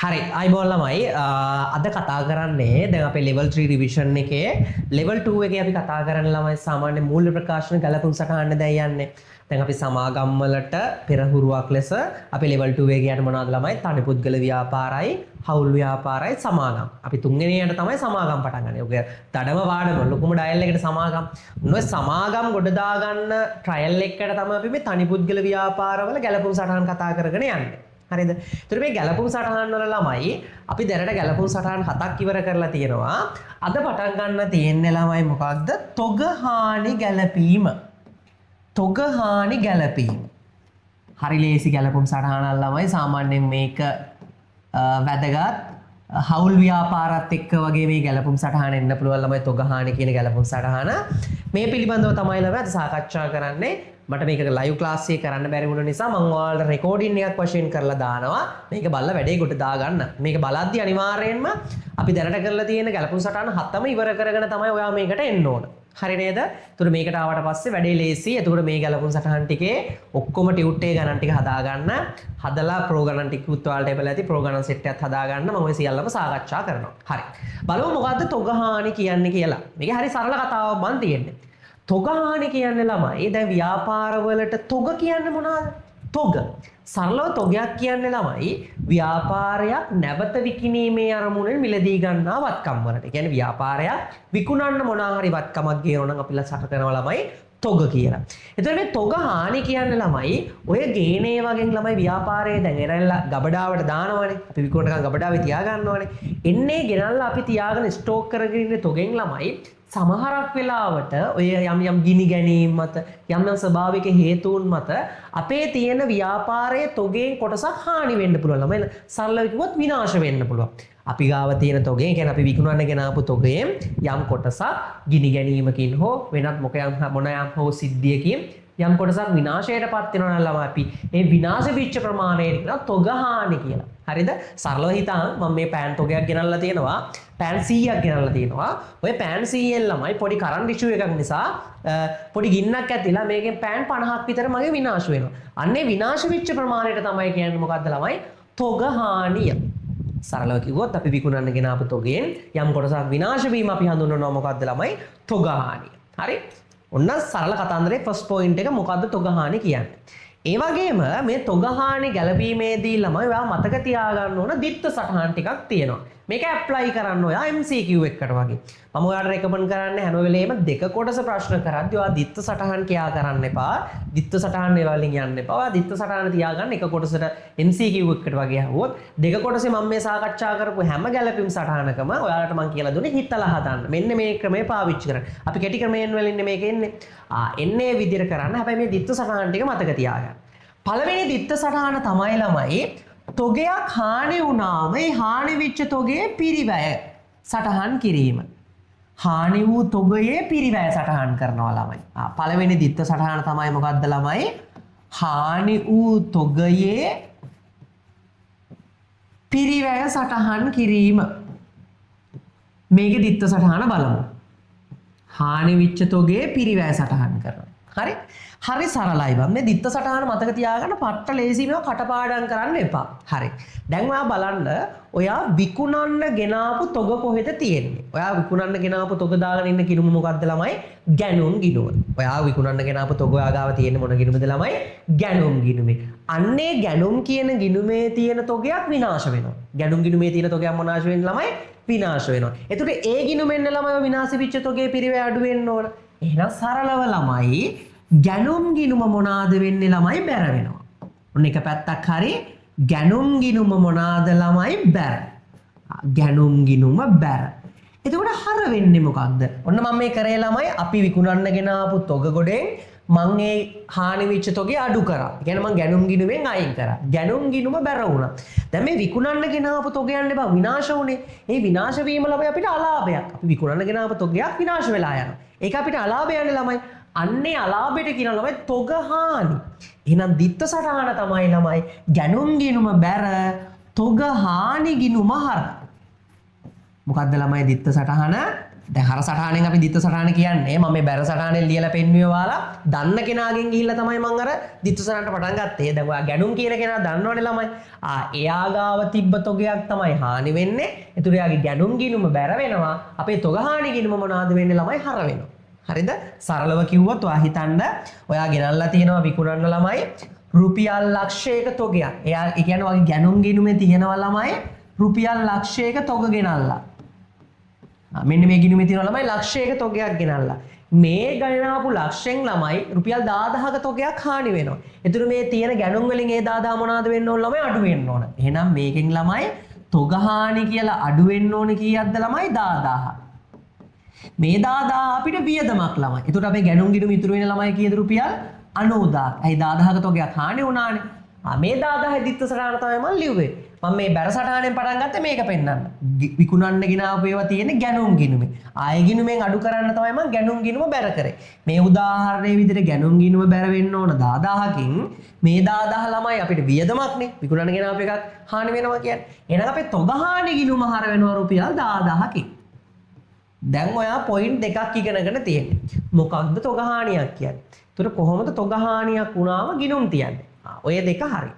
හරි අයිබෝන් ළමයි අද කතා කරන්නේ දැන් අපේ level 3 revision එකේ level 2 එකේ අපි කතා කරන ළමයි සාමාන්‍ය මූල්‍ය ප්‍රකාශන ගලපුම් සටහන දැන් යන්නේ. දැන් අපි සමාගම් වලට පෙරහුරුවක් ලෙස අපි level 2 එකේ යන මොනවද ළමයි? තනි පුද්ගල ව්‍යාපාරයි, හවුල් ව්‍යාපාරයි, සමාගම්. අපි තුන්වෙනියට තමයි සමාගම් පටන් ගන්නේ. ඔක දඩම වාඩම ලොකුම ඩයල් එකකට සමාගම්. ඔන්න සමාගම් ගොඩ දා ගන්න ට්‍රයල් එකකට තමයි අපි මේ තනි පුද්ගල ව්‍යාපාරවල ගලපුම් සටහන් කතා කරගෙන යන්නේ. හරිද? ඒතර මේ ගැලපුම් සටහන් වල ළමයි අපි දැනට ගැලපුම් සටහන් 7ක් ඉවර කරලා තියෙනවා. අද පටන් ගන්න තියෙන්නේ ළමයි මොකක්ද? තොග හානි ගැලපීම. තොග හානි ගැලපීම. හරි ලේසි ගැලපුම් සටහනක් ළමයි. සාමාන්‍යයෙන් මේක වැදගත් හවුල් ව්‍යාපාරات එක්ක වගේ මේ ගැලපුම් සටහන එන්න පුළුවන් ළමයි තොග හානි කියන ගැලපුම් සටහන. මේ පිළිබඳව තමයි ළමයි අද සාකච්ඡා කරන්නේ. මට මේක ලයිව් ක්ලාස් එකේ කරන්න බැරි වුණ නිසා මම ඔයාලට රෙකෝඩින් එකක් වශයෙන් කරලා දානවා. මේක බලලා වැඩේ කොට දාගන්න. මේක බලද්දි අනිවාර්යයෙන්ම අපි දැනට කරලා තියෙන ගැලපුම් සටහන 7ම ඉවර කරගෙන තමයි ඔයා මේකට එන්න ඕන. හරි නේද? එතකොට මේකට ආවට පස්සේ වැඩේ ලේසි. එතකොට මේ ගැලපුම් සටහන් ටිකේ ඔක්කොම ටියුට් එක ගණන් ටික හදාගන්න. හදලා ප්‍රෝ ගණන් ටික උත්වාලට එපලා ඇති ප්‍රෝ ගණන් සෙට් එකක් හදාගන්න. මම ඔය සියල්ලම සාකච්ඡා කරනවා. හරි. බලමු මොකද්ද තොග හානි කියන්නේ කියලා. මේක හරි සරල කතාවක් මන් තියෙන්නේ. තොග හානි කියන්නේ ළමයි දැන් ව්‍යාපාරවලට තොග කියන්නේ මොනවද? තොග. සරලව තොගයක් කියන්නේ ළමයි ව්‍යාපාරයක් නැවත විකිණීමේ අරමුණෙන් මිලදී ගන්නා වත්කම් වලට. ඒ කියන්නේ ව්‍යාපාරයක් විකුණන්න මොනවා හරි වත්කමක් ගේනවා නම් අපි ලසට කරනවා ළමයි තොග කියලා. එතකොට මේ තොග හානි කියන්නේ ළමයි ඔය ගේනේ වගේ ළමයි ව්‍යාපාරයේ දැන් එරල්ලා ගබඩාවට දානවනේ. අපි විකුණනකම් ගබඩාවේ තියා ගන්නවනේ. එන්නේ ගෙනල්ලා අපි තියාගෙන ස්ටෝක් කරගෙන ඉන්න තොගෙන් ළමයි සමහරක් වෙලාවට ඔය යම් ගිනි ගැනීම මත යම් ස්වභාවික හේතුන් මත අපේ තියෙන ව්‍යාපාරයේ තොගෙන් කොටසක් හානි වෙන්න පුළුවන්. ළමයි සරලව කිව්වොත් විනාශ වෙන්න පුළුවන්. අපි ගාව තියෙන තොගෙන් කියන්නේ අපි විකුණන්න ගෙන ආපු තොගෙන් යම් කොටසක් ගිනි ගැනීමකින් හෝ වෙනත් මොනයම් හෝ සිද්ධියකින් යම් කොටසක් විනාශයටපත් වෙනවා නම් ළමයි අපි ඒ විනාශ වෙච්ච ප්‍රමාණයට කියන තොග හානි කියලා. හරිද? සරලව හිතන්න මම මේ පෑන් තොගයක් ගෙනල්ලා තියෙනවා. පෑන් 100ක් ගෙනල්ලා තියෙනවා. ඔය පෑන් 100න් ළමයි පොඩි කරන්ට් ඉෂුව එකක් නිසා පොඩි ගින්නක් ඇතිලා මේකෙන් පෑන් 50ක් විතර මගේ විනාශ වෙනවා. අන්නේ විනාශ වෙච්ච ප්‍රමාණයට තමයි කියන්නේ මොකද්ද ළමයි? තොග හානිය. සරලව කිව්වොත් අපි විකුණන්න ගෙන ආපු තොගෙන් යම් කොටසක් විනාශ වීම අපි හඳුන්වනවා මොකද්ද ළමයි? තොග හානිය. හරි? ඔන්න සරල කතන්දරේ ෆස්ට් පොයින්ට් එක මොකද්ද තොග හානි කියන්නේ? ඒ වගේම මේ තොග හානි ගැලපීමේදී ළමයි ඔයා මතක තියාගන්න ඕන දිත්ත සටහන් ටිකක් තියෙනවා. මේක ඇප්ලයි කරන්න ඔයා MCQ එකකට වගේ. මම ඔයාලට රෙකමන්ඩ් කරන්නේ හැම වෙලේම දෙක කොටස ප්‍රශ්න කරද්දී ඔයා දිත්ත සටහන් කියා කරන්න එපා. දිත්ත සටහන් වලින් යන්න එපා. ඔයා දිත්ත සටහන තියාගන්න එක කොටසට MCQ එකකට වගේ ආවොත් දෙක කොටසේ මම මේ සාකච්ඡා කරපු හැම ගැලපීම් සටහනකම ඔයාලට මම කියලා දුන්නේ හිතලා හදන්න. මෙන්න මේ ක්‍රමය පාවිච්චි කරන්න. අපි කෙටි ක්‍රමයෙන් වලින් මේක එන්නේ. එන්නේ විදිහට කරන්න. හැබැයි මේ දිත්ත සටහන් ටික මතක තියාගන්න. පළවෙනි දිත්ත සටහන තමයි ළමයි තොගයක් හානි වුණාම ඒ හානි වෙච්ච තොගේ පිරිවැය සටහන් කිරීම. හානි වූ තොගයේ පිරිවැය සටහන් කරනවා ළමයි. පළවෙනි දිත්ත සටහන තමයි මොකද්ද ළමයි? හානි වූ තොගයේ පිරිවැය සටහන් කිරීම. මේකේ දිත්ත සටහන බලමු. හානි වෙච්ච තොගේ පිරිවැය සටහන් කරනවා. හරි? හරි සරලයි බං. මේ දිත්ත සටහන මතක තියාගන්න පට්ට ලේසි මේවා කටපාඩම් කරන්න එපා. හරි. දැන් ඔයා බලන්න ඔයා විකුණන්න ගෙනාපු තොග කොහෙද තියෙන්නේ? ඔයා විකුණන්න ගෙනාපු තොග දාගෙන ඉන්න ගිණුම මොකද්ද ළමයි? ගැනුම් ගිණුම. ඔයා විකුණන්න ගෙනාපු තොග ඔයා ගාව තියෙන්නේ මොන ගිණුමද ළමයි? ගැනුම් ගිණුමේ. අන්නේ ගැනුම් කියන ගිණුමේ තියෙන තොගයක් විනාශ වෙනවා. ගැනුම් ගිණුමේ තියෙන තොගයක් මොනාශ වෙන්නේ ළමයි? විනාශ වෙනවා. එතකොට ඒ ගිණුමෙන් ළමයි විනාශ වෙච්ච තොගේ පිරිවැය අඩු වෙන්න ඕන. එහෙනම් සරලව ළමයි ගැනුම් ගිණුම මොනාද වෙන්නේ ළමයි? බැර වෙනවා. ඔන්න එක පැත්තක් හරි ගැනුම් ගිණුම මොනාද ළමයි? බැර. ගැනුම් ගිණුම බැර. එතකොට හර වෙන්නේ මොකක්ද? ඔන්න මම මේ කරේ ළමයි අපි විකුණන්න ගෙන ආපු තොග ගොඩෙන් මම ඒ හානි වෙච්ච තොගේ අඩු කරා. ඒ කියන්නේ මම ගැනුම් ගිණුමෙන් අයින් කරා. ගැනුම් ගිණුම බැර වුණා. දැන් මේ විකුණන්න ගෙන ආපු තොගයන් එපා විනාශ වුණේ. ඒ විනාශ වීම ළමයි අපිට අලාභයක්. අපි විකුණන්න ගෙන ආපු තොගයක් විනාශ වෙලා යනවා. ඒක අපිට අලාභයන්නේ ළමයි. අන්නේ අලාභයට කියන ළමයි තොග හානි. එහෙනම් දිත්ත සටහන තමයි ළමයි ගැනුම් ගිණුම බැර තොග හානි ගිණුම හර. මොකද්ද ළමයි දිත්ත සටහන? දැන් හර සටහනෙන් අපි දිත්ත සටහන කියන්නේ මම මේ බැර සටහනෙන් ලියලා පෙන්නුවේ ඔයාලා දන්න කෙනාගෙන් ගිහිල්ලා තමයි මම අර දිත්ත සටහනට පටන් ගත්තේ. දැන් ඔයා ගැණුම් කියන කෙනා දන්නවනේ ළමයි. එයා ගාව තිබ්බ තොගයක් තමයි හානි වෙන්නේ. ඒතර එයාගේ ගැණුම් ගිණුම බැර වෙනවා. අපේ තොග හානි ගිණුම මොනවාද වෙන්නේ ළමයි? හර වෙනවා. හරිද? සරලව කිව්වොත් ඔයා හිතන්න ඔයා ගෙනල්ලා තියෙනවා විකුණන්න ළමයි රුපියල් ලක්ෂයක තොගයක්. එයා ඒ කියන්නේ ඔයාගේ ගැණුම් ගිණුමේ තියෙනවා ළමයි රුපියල් ලක්ෂයක තොග ගෙනල්ලා. මෙන්න මේ ගිණුමේ තියෙනවා ළමයි ලක්ෂයක තොගයක් ගෙනල්ලා. මේ ගණනාපු ලක්ෂෙන් ළමයි රුපියල් 10000ක තොගයක් හානි වෙනවා. ඒතර මේ තියෙන ගැණුම් වලින් ඒ 10000 මොනවාද වෙන්න ඕන ළමයි? අඩු වෙන්න ඕන. එහෙනම් මේකෙන් ළමයි තොග හානි කියලා අඩු වෙන්න ඕන කීයක්ද ළමයි? 10000. මේ 10000 අපිට වියදමක් ළමයි. ඒතකොට අපේ ගැණුම් ගිණුම ඉතුරු වෙන ළමයි කීයද? රුපියල් 90000ක්. ඇයි 10000ක තොගයක් හානි වුණානේ. මේ 10000 දිත්ත සටහන තමයි මම ලිව්වේ. මම මේ බැර සටහනෙන් පටන් ගත්තේ මේක පෙන්නන්න. විකුණන්න ගෙනාවු ඒවා තියෙන ගැණුම් ගිණුමේ. ආයෙ ගිණුමෙන් අඩු කරන්න තමයි මම ගැණුම් ගිණුම බැර කරේ. මේ උදාහරණයේ විදිහට ගැණුම් ගිණුම බැර වෙන්න ඕන 10000කින් මේ 10000 ළමයි අපිට වියදමක්නේ. විකුණන්න ගෙනාවු එකක් හානි වෙනවා කියන්නේ. එහෙනම් අපේ තොග හානි ගිණුම හර වෙනවා රුපියල් 10000කින්. දැන් ඔයා පොයින්ට් දෙකක් ඉගෙනගෙන තියෙන්නේ. මොකක්ද තොග හානියක් කියන්නේ? ඒතර කොහොමද තොග හානියක් වුණාම ගිණුම් තියන්නේ? ඔය දෙක හරි.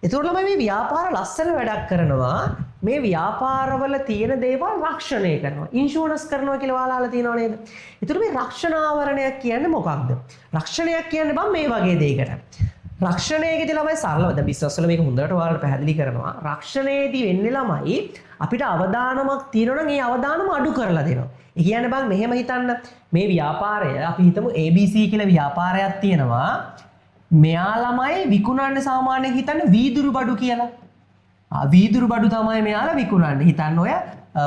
ඒතකොට ළමයි මේ ව්‍යාපාර ලස්සන වැඩක් කරනවා. මේ ව්‍යාපාරවල තියෙන දේවල් රක්ෂණය කරනවා. ඉන්ෂුරන්ස් කරනවා කියලා ඔයාලා තියෙනව නේද? ඒතර මේ රක්ෂණ ආවරණයක් කියන්නේ මොකක්ද? රක්ෂණයක් කියන්නේ බං මේ වගේ දෙයකට. රක්ෂණයේදී ළමයි සරලව දැන් බිස්නස් වල මේක හොඳට ඔයාලට පැහැදිලි කරනවා. රක්ෂණයේදී වෙන්නේ ළමයි අපිට අවදානමක් තියෙනවා නම් ඒ අවදානම අඩු කරලා දෙනවා. ඒ කියන්නේ බං මෙහෙම හිතන්න මේ ව්‍යාපාරය අපි හිතමු ABC කියලා ව්‍යාපාරයක් තියෙනවා. මෙයා ළමයි විකුණන්න සාමාන්‍යයෙන් හිතන්න වීදුරු බඩු කියලා. වීදුරු බඩු තමයි මෙයාලා විකුණන්නේ. හිතන්න ඔය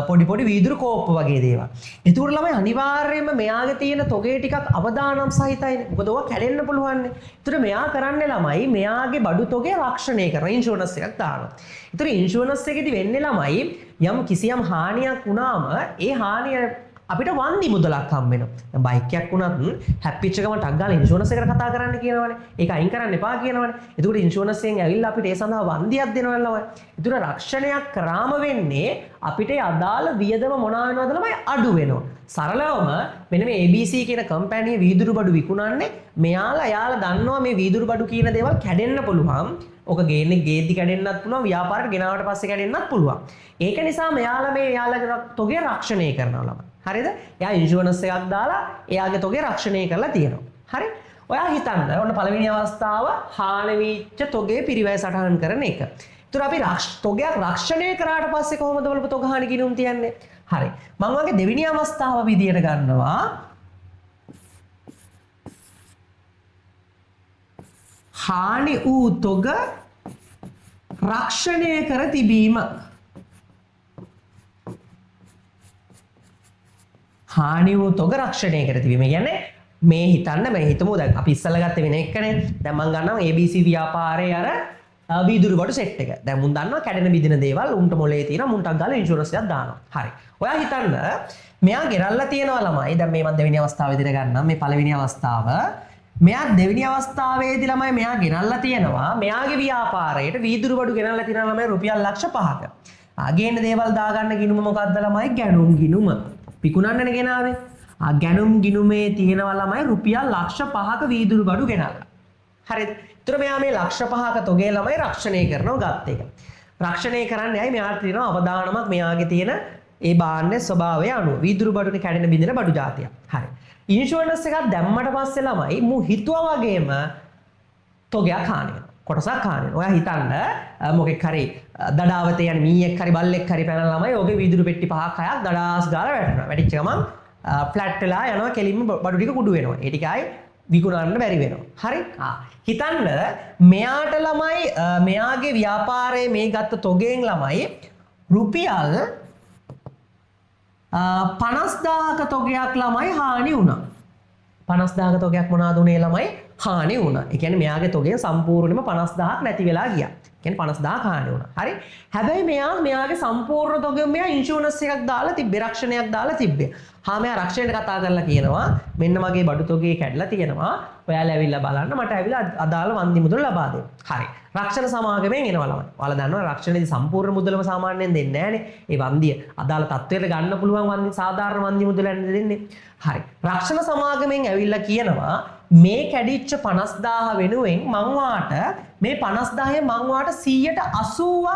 පොඩි පොඩි වීදුරු කෝප්ප වගේ දේවල්. ඒතුර ළමයි අනිවාර්යයෙන්ම මෙයාගේ තියෙන තොගේ ටිකක් අවදානම් සහිතයිනේ. මොකද ඔවා කැඩෙන්න පුළුවන් නේ. ඒතර මෙයා කරන්නේ ළමයි මෙයාගේ බඩු තොගේ රක්ෂණය කරන ඉන්ෂුරන්ස් එකක් දානවා. ඒතර ඉන්ෂුරන්ස් එකේදී වෙන්නේ ළමයි යම් කිසියම් හානියක් වුණාම ඒ හානිය අපිට වන්දි මුදලක් හම්බ වෙනවා. දැන් බයික් එකක් වුණත් හැප්පිච්ච ගමන් ටක් ගාලා ඉන්ෂුරන්ස් එකට කතා කරන්න කියනවනේ. ඒක අයින් කරන්න එපා කියනවනේ. එතකොට ඉන්ෂුරන්ස් එකෙන් ඇවිල්ලා අපිට ඒ සඳහා වන්දියක් දෙනවා ළමයි. ඒතර රක්ෂණයක් කරාම වෙන්නේ අපිට අදාළ වියදම මොනවා වෙනවද ළමයි අඩු වෙනවා. සරලවම මෙන්න මේ ABC කියන කම්පැනියේ වීදුරු බඩු විකුණන්නේ මෙයාලා දන්නවා මේ වීදුරු බඩු කියන දේවල් කැඩෙන්න පුළුවන්. ඕක ගේන්නේ ගේද්දි කැඩෙන්නත් පුළුවන් ව්‍යාපාරයට ගෙනාවට පස්සේ කැඩෙන්නත් පුළුවන්. ඒක නිසා මෙයාලා තොගේ රක්ෂණය කරනවා ළමයි. හරිද? එයා ඉන්ෂුරන්ස් එකක් දාලා එයාගේ තොගේ රක්ෂණය කරලා තියෙනවා. හරි? ඔයා හිතන්න ඔන්න පළවෙනි අවස්ථාව හානි වෙච්ච තොගේ පිරිවැය සටහන් කරන එක. ඒතර අපි තොගයක් රක්ෂණය කරාට පස්සේ කොහොමද බලපු තොග හානි ගිණුම් තියන්නේ? හරි. මම වගේ දෙවෙනි අවස්ථාව විදියට ගන්නවා හානි වූ තොග රක්ෂණය කර තිබීම. හානි වූ තොග රක්ෂණය කර තිබීම කියන්නේ මේ හිතන්න මේ හිතමු දැන් අපි ඉස්සල්ලා ගත්ත වෙන එකනේ. දැන් මම ගන්නවා ABC ව්‍යාපාරයේ අර වීදුරු බඩු සෙට් එක. දැන් මුන් දන්නවා කැඩෙන බිඳින දේවල් උන්ට මොලේ තියෙනවා මුන්ටක් ගාලා ඉන්ෂුරන්ස් එකක් දානවා. හරි. ඔයා හිතන්න මෙයා ගෙරල්ලා තියෙනවා ළමයි. දැන් මේ මම දෙවෙනි අවස්ථාව විදිහට ගන්නම්. මේ පළවෙනි අවස්ථාව. මෙයා දෙවෙනි අවස්ථාවේදී ළමයි මෙයා ගෙනල්ලා තියෙනවා මෙයාගේ ව්‍යාපාරයට වීදුරු බඩු ගෙනල්ලා තියෙනවා ළමයි රුපියල් ලක්ෂ 5ක. ගේන්න දේවල් දාගන්න ගිණුම මොකක්ද ළමයි? ගැණුම් ගිණුම. විකුණන්නනේ ගෙනාවේ. ගැණුම් ගිණුමේ තියෙනවා ළමයි රුපියල් ලක්ෂ 5ක වීදුරු බඩු ගෙනල්ලා. හරිද? ඒතර මෙයා මේ ලක්ෂ 5ක තොගේ ළමයි රක්ෂණය කරනවා ගත්ත එක. රක්ෂණය කරන්නේ ඇයි? මෙයාට තියෙනවා අවදානමක් මෙයාගේ තියෙන ඒ බාන්නේ ස්වභාවය අනුව. වීදුරු බඩුනේ කැඩෙන බිඳෙන බඩු జాතියක්. හරි. ඉන්ෂුරන්ස් එකක් දැම්මට පස්සේ ළමයි මු හිතුවා වගේම තොගයක් හානි වෙනවා. කොටසක් හානි වෙනවා. ඔයා හිතන්න මොකෙක් හරි දඩාවතේ යන මීයක් හරි බල්ලෙක් හරි පැනලා ළමයි ඔගේ වීදුරු පෙට්ටි 5ක් 6ක් දඩාස් ගාලා වැටෙනවා. වැටිච්ච ගමන් ෆ්ලැට් වෙලා යනවා කෙලින්ම බඩු ටික කුඩු වෙනවා. ඒ ටික ආයි විකුණන්න බැරි වෙනවා. හරි? හිතන්න මෙයාට ළමයි මෙයාගේ ව්‍යාපාරයේ මේ ගත්ත තොගෙන් ළමයි රුපියල් 50000ක තොගයක් ළමයි හානි වුණා. 50000ක තොගයක් මොනවාද උනේ ළමයි? හානි වුණා. ඒ කියන්නේ මෙයාගේ තොගයෙන් සම්පූර්ණයෙන්ම 50000ක් නැති වෙලා ගියා. කියන්නේ 50000ක් හානි වුණා. හරි. හැබැයි මෙයාගේ සම්පූර්ණ තොගෙන් මෙයා ඉන්ෂුරන්ස් එකක් දාලා තිබ්බේ, රක්ෂණයක් දාලා තිබ්බේ. මෙයා රක්ෂණයට කතා කරලා කියනවා මෙන්න මගේ බඩු තොගේ කැඩලා තියෙනවා. ඔයාලා ඇවිල්ලා බලන්න මට ඇවිල්ලා අදාළ වන්දි මුදල ලබා දෙන්න. හරි. රක්ෂණ සමාගමෙන් එනවා ළමයි. ඔයාලා දන්නවා රක්ෂණයේදී සම්පූර්ණ මුදලම සාමාන්‍යයෙන් දෙන්නේ නැහනේ. ඒ වන්දිය අදාළ තත්ත්වයට ගන්න පුළුවන් වන්දි සාධාරණ වන්දි මුදලක් දෙන්නේ. හරි. රක්ෂණ සමාගමෙන් ඇවිල්ලා කියනවා මේ කැඩිච්ච 50000 වෙනුවෙන් මං වාට මේ 50000 මං වාට 180ක්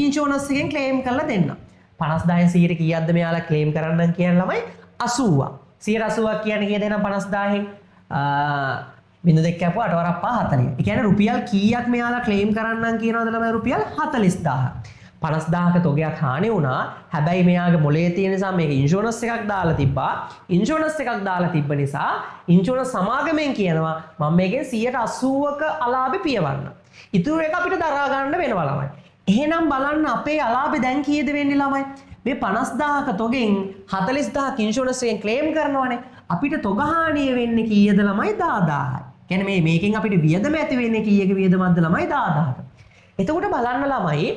ඉන්ෂුරන්ස් එකෙන් ක්ලේම් කරලා දෙන්න. 50000 100ට කීයක්ද මෙයාලා ක්ලේම් කරන්න කියන ළමයි 80ක්. 180ක් කියන්නේ කීයද එහෙනම් 50000න්? බින්දු දෙක කැපුවා 8 වරක් 5 40. ඒ කියන්නේ රුපියල් කීයක් මෙයාලා ක්ලේම් කරන්නම් කියනවද ළමයි? රුපියල් 40000. 50000ක තොගයක් හානි වුණා. හැබැයි මෙයාගේ මොලේ තියෙන නිසා මේක ඉන්ෂුරන්ස් එකක් දාලා තිබ්බා. ඉන්ෂුරන්ස් එකක් දාලා තිබ්බ නිසා ඉන්ෂුරන්ස් සමාගමෙන් කියනවා මම මේකෙන් 180ක අලාභෙ පියවන්න. ඉතුරු එක අපිට දරා ගන්න වෙනවා ළමයි. එහෙනම් බලන්න අපේ අලාභෙ දැන් කීයද වෙන්නේ ළමයි? මේ 50000ක තොගෙන් 40000ක ඉන්ෂුරන්ස් එකෙන් ක්ලේම් කරනවානේ. අපිට තොග හානිය වෙන්නේ කීයද ළමයි? 10000යි. කියන්නේ මේකෙන් අපිට වියදම ඇති වෙන්නේ කීයක වියදමක්ද ළමයි? 10000ක. එතකොට බලන්න ළමයි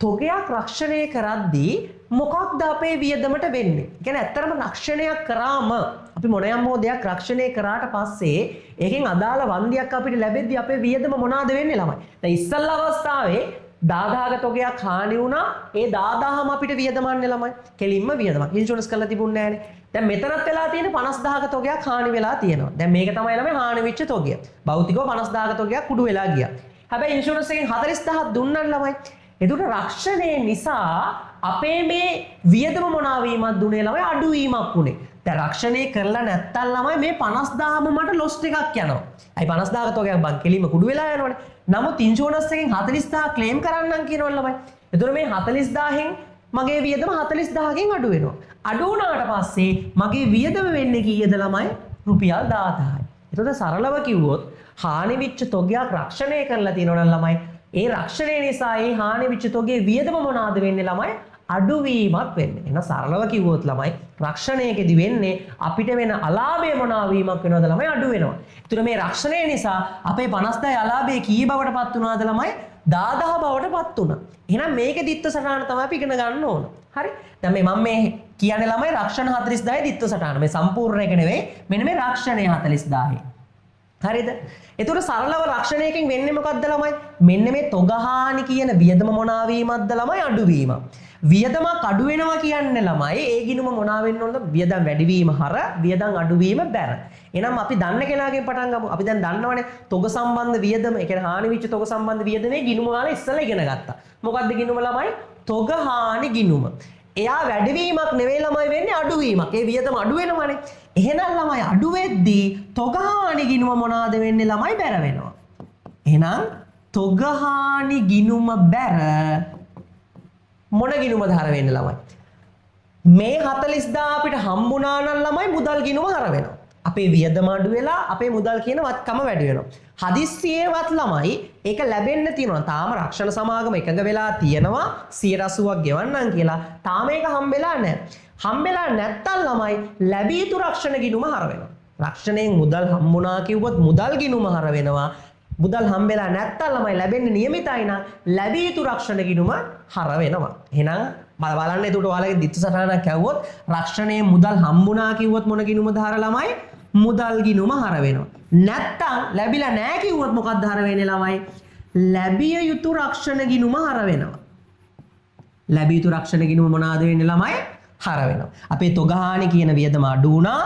තොගයක් රක්ෂණය කරද්දී මොකක්ද අපේ වියදමට වෙන්නේ? කියන්නේ ඇත්තටම රක්ෂණයක් කරාම අපි මොනයම් හෝ දෙයක් රක්ෂණය කරාට පස්සේ ඒකෙන් අදාළ වන්දියක් අපිට ලැබෙද්දී අපේ වියදම මොනවාද වෙන්නේ ළමයි? දැන් ඉස්සල්ලා අවස්ථාවේ 10000ක තොගයක් හානි වුණා. ඒ 10000ම අපිට වියදමන්නේ ළමයි. කෙලින්ම වියදමක්. ඉන්ෂුරන්ස් කරලා තිබුණේ නැහනේ. දැන් මෙතනත් වෙලා තියෙන 50000ක තොගයක් හානි වෙලා තියෙනවා. දැන් මේක තමයි ළමයි හානි වෙච්ච තොගය. භෞතිකව 50000ක තොගයක් කුඩු වෙලා ගියා. හැබැයි ඉන්ෂුරන්ස් එකෙන් 40000ක් දුන්නා ළමයි. එතකොට රක්ෂණය නිසා අපේ මේ වියදම මොනවා වීමක් දුන්නේ ළමයි? අඩුවීමක් උනේ. දැන් රක්ෂණය කරලා නැත්තම් ළමයි මේ 50000ම මට ලොස් එකක් යනවා. අයි 50000ක තොගයක් බං කෙලින්ම කුඩු වෙලා යනවනේ. නමුත් ඉන්ෂුරන්ස් එකෙන් 40000 ක්ලේම් කරන්නම් කියනවා ළමයි. එතකොට මේ 40000න් මගේ වියදම 40000කින් අඩු වෙනවා. අඩු වුණාට පස්සේ මගේ වියදම වෙන්නේ කීයද ළමයි? රුපියල් 10000යි. එතකොට සරලව කිව්වොත් හානි වෙච්ච තොගයක් රක්ෂණය කරලා තියෙනවා නම් ළමයි ඒ රක්ෂණය නිසා ඒ හානි වෙච්ච තොගේ වියදම මොනවාද වෙන්නේ ළමයි? අඩුවීමක් වෙන්නේ. එහෙනම් සරලව කිව්වොත් ළමයි රක්ෂණයකදී වෙන්නේ අපිට වෙන අලාභය මොනවා වීමක් වෙනවද ළමයි? අඩු වෙනවා. ඒතර මේ රක්ෂණය නිසා අපේ 50000 අලාභය කී බවට පත් වුණාද ළමයි? 10000 බවට පත් වුණා. එහෙනම් මේකේ දිත්ත සටහන තමයි අපි ඉගෙන ගන්න ඕන. හරි? දැන් මම මේ කියන්නේ ළමයි රක්ෂණ 40000 දිත්ත සටහන. මේ සම්පූර්ණ එක නෙවෙයි. මෙන්න මේ රක්ෂණය 40000. හරිද? එතකොට සරලව රක්ෂණයකින් වෙන්නේ මොකද්ද ළමයි? මෙන්න මේ තොගහානි කියන වියදම මොනවා වීමක්ද ළමයි? අඩුවීම. වියදමක් අඩු වෙනවා කියන්නේ ළමයි ඒ ගිණුම මොනවා වෙන්න ඕනද? වියදම් වැඩිවීම හර වියදම් අඩුවීම බැර. එහෙනම් අපි දන්න කෙනාගෙන් පටන් ගමු. අපි දැන් දන්නවනේ තොග සම්බන්ධ වියදම, ඒ කියන්නේ හානි වෙච්ච තොග සම්බන්ධ වියදමේ ගිණුම වල ඉස්සෙල්ලා ඉගෙන ගත්තා. මොකද්ද ගිණුම ළමයි? තොගහානි ගිණුම. එයා වැඩිවීමක් නෙවෙයි ළමයි වෙන්නේ අඩුවීමක්. ඒ වියදම අඩු වෙනවනේ. එහෙනම් ළමයි අඩු වෙද්දී තොගහානි ගිණුම මොනවාද වෙන්නේ ළමයි? බැර වෙනවා. එහෙනම් තොගහානි ගිණුම බැර මොන ගිණුමද හර වෙන්නේ ළමයි? මේ 40000 අපිට හම්බුණා නම් ළමයි මුදල් ගිණුම හර වෙනවා. අපේ වියදම අඩු වෙලා අපේ මුදල් කියන වත්කම වැඩි වෙනවා. හදිස්සියේවත් ළමයි ඒක ලැබෙන්න තියෙනවා. තාම රක්ෂණ සමාගම එකඟ වෙලා තියෙනවා 180ක් ගෙවන්නම් කියලා. තාම ඒක හම්බෙලා නැහැ. හම්බෙලා නැත්තම් ළමයි ලැබී යුතු රක්ෂණ ගිණුම හර වෙනවා. රක්ෂණයෙන් මුදල් හම්බුණා කිව්වොත් මුදල් ගිණුම හර වෙනවා. මුදල් හම්බෙලා නැත්තම් ළමයි ලැබෙන්නේ නියමිතයි නම් ලැබී යුතු රක්ෂණ ගිණුම හර වෙනවා. එහෙනම් බලන්න එතකොට ඔයාලගේ දිත්ත සටහනක් ඇව්වොත් රක්ෂණයේ මුදල් හම්බුණා කිව්වොත් මොන ගිණුමද හර ළමයි? මුදල් ගිණුම හර වෙනවා. නැත්තම් ලැබිලා නැහැ කිව්වොත් මොකක්ද හර වෙන්නේ ළමයි? ලැබිය යුතු රක්ෂණ ගිණුම හර වෙනවා. ලැබිය යුතු රක්ෂණ ගිණුම මොනවාද වෙන්නේ ළමයි? හර වෙනවා. අපේ තොගහානි කියන වියදම අඩු වුණා.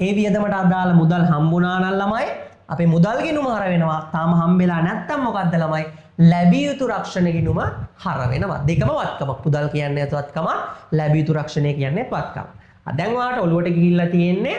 ඒ වියදමට අදාළ මුදල් හම්බුණා නම් ළමයි අපේ මුදල් ගිණුම හර වෙනවා. තාම හම්බෙලා නැත්තම් මොකද්ද ළමයි? ලැබිය යුතු රක්ෂණ ගිණුම හර වෙනවා. දෙකම වත්කමක්. මුදල් කියන්නේ වත්කමක්, ලැබිය යුතු රක්ෂණය කියන්නේ වත්කමක්. දැන් ඔයාලට ඔළුවට ගිහිල්ලා තියෙන්නේ